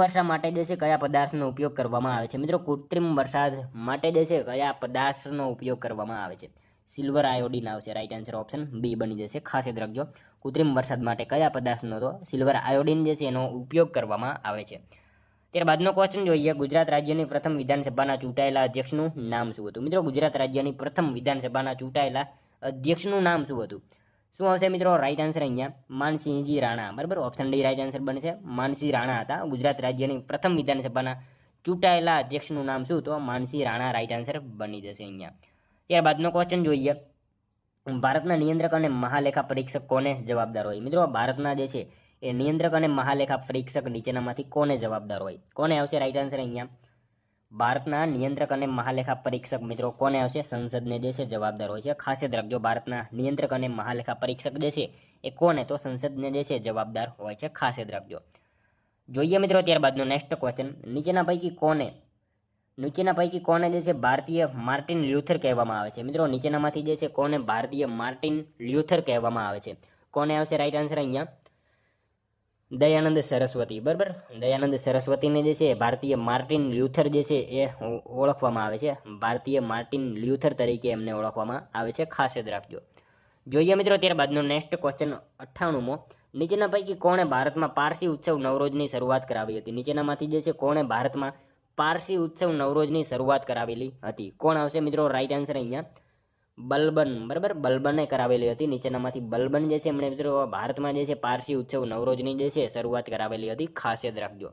વર્ષા માટે જે છે કયા પદાર્થનો ઉપયોગ કરવામાં આવે છે? મિત્રો કૃત્રિમ વરસાદ માટે જે છે કયા પદાર્થનો ઉપયોગ કરવામાં આવે છે? સિલ્વર આયોડિન આવશે. રાઈટ આન્સર ઓપ્શન બી બની જશે. ખાસ યાદ રાખજો, કૃત્રિમ વરસાદ માટે કયા પદાર્થનો? તો સિલ્વર આયોડિન જે છે એનો ઉપયોગ કરવામાં આવે છે. ત્યારબાદનો ક્વેશ્ચન જોઈએ, ગુજરાત રાજ્યની પ્રથમ વિધાનસભાના ચૂંટાયેલા અધ્યક્ષનું નામ શું હતું? મિત્રો ગુજરાત રાજ્યની પ્રથમ વિધાનસભાના ચૂંટાયેલા અધ્યક્ષનું નામ શું હતું? શું આવશે મિત્રો રાઈટ આન્સર અહીંયા? માનસિંહજી રાણા, બરાબર. ઓપ્શન ડી રાઈટ આન્સર બનશે. માનસિંહ રાણા હતા ગુજરાત રાજ્યની પ્રથમ વિધાનસભાના ચૂંટાયેલા અધ્યક્ષનું નામ શું? તો માનસિંહ રાણા રાઈટ આન્સર બની જશે અહીંયા. ત્યારબાદનો ક્વેશ્ચન જોઈએ, ભારતના નિયંત્રક અને મહાલેખા પરીક્ષક કોને જવાબદાર હોય? મિત્રો ભારતના જે છે એ નિયંત્રક અને મહાલેખા પરીક્ષક નીચેનામાંથી કોને જવાબદાર હોય? કોને આવશે રાઈટ આન્સર અહીંયા? ભારતના નિયંત્રક અને મહાલેખા પરીક્ષક મિત્રો કોને આવશે? સંસદને જે છે જવાબદાર હોય છે. ખાસ યાદ રાખજો, ભારતના નિયંત્રક અને મહાલેખા પરીક્ષક જે છે એ કોને? તો સંસદને જે છે જવાબદાર હોય છે. ખાસ યાદ રાખજો. જોઈએ મિત્રો ત્યારબાદનો નેક્સ્ટ ક્વેશ્ચન, નીચેના પૈકી કોને જે છે ભારતીય માર્ટિન લ્યુથર કહેવામાં આવે છે? મિત્રો નીચેનામાંથી જે છે કોને ભારતીય માર્ટિન લ્યુથર કહેવામાં આવે છે? કોને આવશે રાઈટ આન્સર અહીંયા? દયાનંદ સરસ્વતી, બરાબર. દયાનંદ સરસ્વતીને જે છે ભારતીય માર્ટિન લ્યુથર જે છે એ ઓળખવામાં આવે છે. ભારતીય માર્ટિન લ્યુથર તરીકે એમને ઓળખવામાં આવે છે. ખાસ યાદ રાખજો. જોઈએ મિત્રો ત્યારબાદનો નેક્સ્ટ ક્વેશ્ચન 98મો, નીચેના પૈકી કોણે ભારતમાં પારસી ઉત્સવ નવરોજની શરૂઆત કરાવી હતી? નીચેનામાંથી જે છે કોણે ભારતમાં પારસી ઉત્સવ નવરોજની શરૂઆત કરાવેલી હતી? કોણ આવશે મિત્રો રાઈટ આન્સર અહીંયા? બલબન, બરાબર. બલબને કરાવેલી હતી. નીચેનામાંથી બલબન જે છે એમણે મિત્રો ભારતમાં જે છે પારસી ઉત્સવ નવરોજની જે છે શરૂઆત કરાવેલી હતી. ખાસ યાદ રાખજો.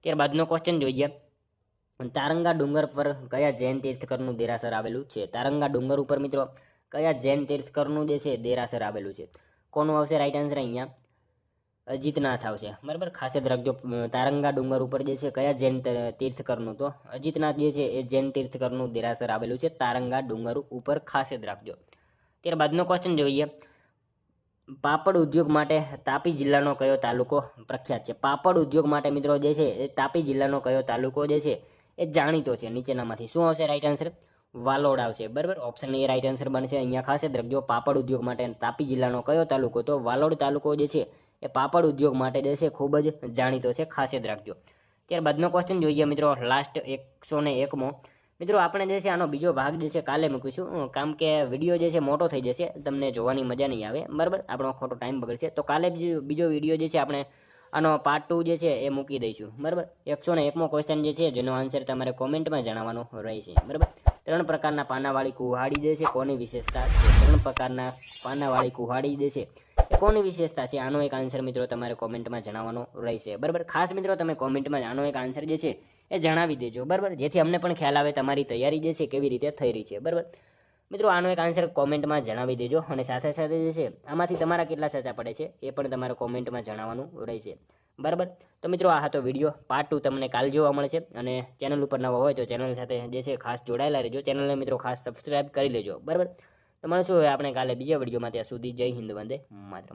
ત્યારબાદનો ક્વેશ્ચન જોઈએ, તારંગા ડુંગર પર કયા જૈન તીર્થકરનું દેરાસર આવેલું છે? તારંગા ડુંગર ઉપર મિત્રો કયા જૈન તીર્થકરનું જે છે દેરાસર આવેલું છે? કોનું આવશે રાઈટ આન્સર અહીંયા? અજીતનાથ આવશે, બરાબર. ખાસ યાદ રાખજો, તારંગા ડુંગર ઉપર જે છે કયા જૈન તીર્થકરનું? તો અજીતનાથ જે છે એ જૈન તીર્થકરનું દેરાસર આવેલું છે તારંગા ડુંગર ઉપર. ખાસ યાદ રાખજો. ત્યારબાદનો ક્વેશ્ચન જોઈએ, પાપડ ઉદ્યોગ માટે તાપી જિલ્લાનો કયો તાલુકો પ્રખ્યાત છે? પાપડ ઉદ્યોગ માટે મિત્રો જે છે એ તાપી જિલ્લાનો કયો તાલુકો જે છે એ જાણીતો છે? નીચેનામાંથી શું આવશે રાઈટ આન્સર? વાલોડ આવશે, બરાબર. ઓપ્શન એ રાઈટ આન્સર બનશે અહીંયા. ખાસ યાદ રાખજો, પાપડ ઉદ્યોગ માટે તાપી જિલ્લાનો કયો તાલુકો? તો વાલોડ તાલુકો જે છે એ પાપડ ઉદ્યોગ માટે જે છે ખૂબ જ જાણીતો છે. ખાસ યાદ રાખજો. ત્યારબાદનો ક્વેશ્ચન જોઈએ મિત્રો લાસ્ટ 101મો. મિત્રો આપણે જે છે આનો બીજો ભાગ જે છે કાલે મૂકીશું, કારણ કે વિડીયો જે છે મોટો થઈ જશે, તમને જોવાની મજા નહીં આવે, બરાબર. આપણો ખોટો ટાઈમ બગડશે. તો કાલે બીજો વિડીયો જે છે આપણે આનો પાર્ટ 2 જે છે એ મૂકી દઈશું, બરાબર. 101મો ક્વેશ્ચન જે છે જેનો આન્સર તમારે કોમેન્ટમાં જણાવવાનો રહેશે, બરાબર. 3 પ્રકારના પાનાવાળી કુહાડી જે છે કોની વિશેષતા છે? 3 પ્રકારના પાનાવાળી કુહાડી જે છે એ કોની વિશેષતા છે? આનો એક આન્સર મિત્રો તમારે કોમેન્ટમાં જણાવવાનો રહેશે, બરાબર. ખાસ મિત્રો તમે કોમેન્ટમાં આનો એક આન્સર જે છે એ જણાવી દેજો, બરાબર, જેથી અમને પણ ખ્યાલ આવે તમારી તૈયારી જે છે કેવી રીતે થઈ રહી છે, બરાબર. મિત્રો આનો એક આન્સર કોમેન્ટમાં જણાવી દેજો, અને સાથે સાથે જે છે આમાંથી તમારા કેટલા સાચા પડે છે એ પણ તમારે કોમેન્ટમાં જણાવવાનું રહેશે, બરાબર. તો મિત્રો આ હતો વિડીયો. પાર્ટ 2 તમને કાલ જોવા મળે છે, અને ચેનલ ઉપર નવા હોય તો ચેનલ સાથે જે છે ખાસ જોડાયેલા રહેજો. ચેનલને મિત્રો ખાસ સબસ્ક્રાઇબ કરી લેજો, બરાબર. તો મળશું હવે આપણે કાલે બીજા વિડીયોમાં. ત્યાં સુધી જય હિન્દ, વંદે માતરમ.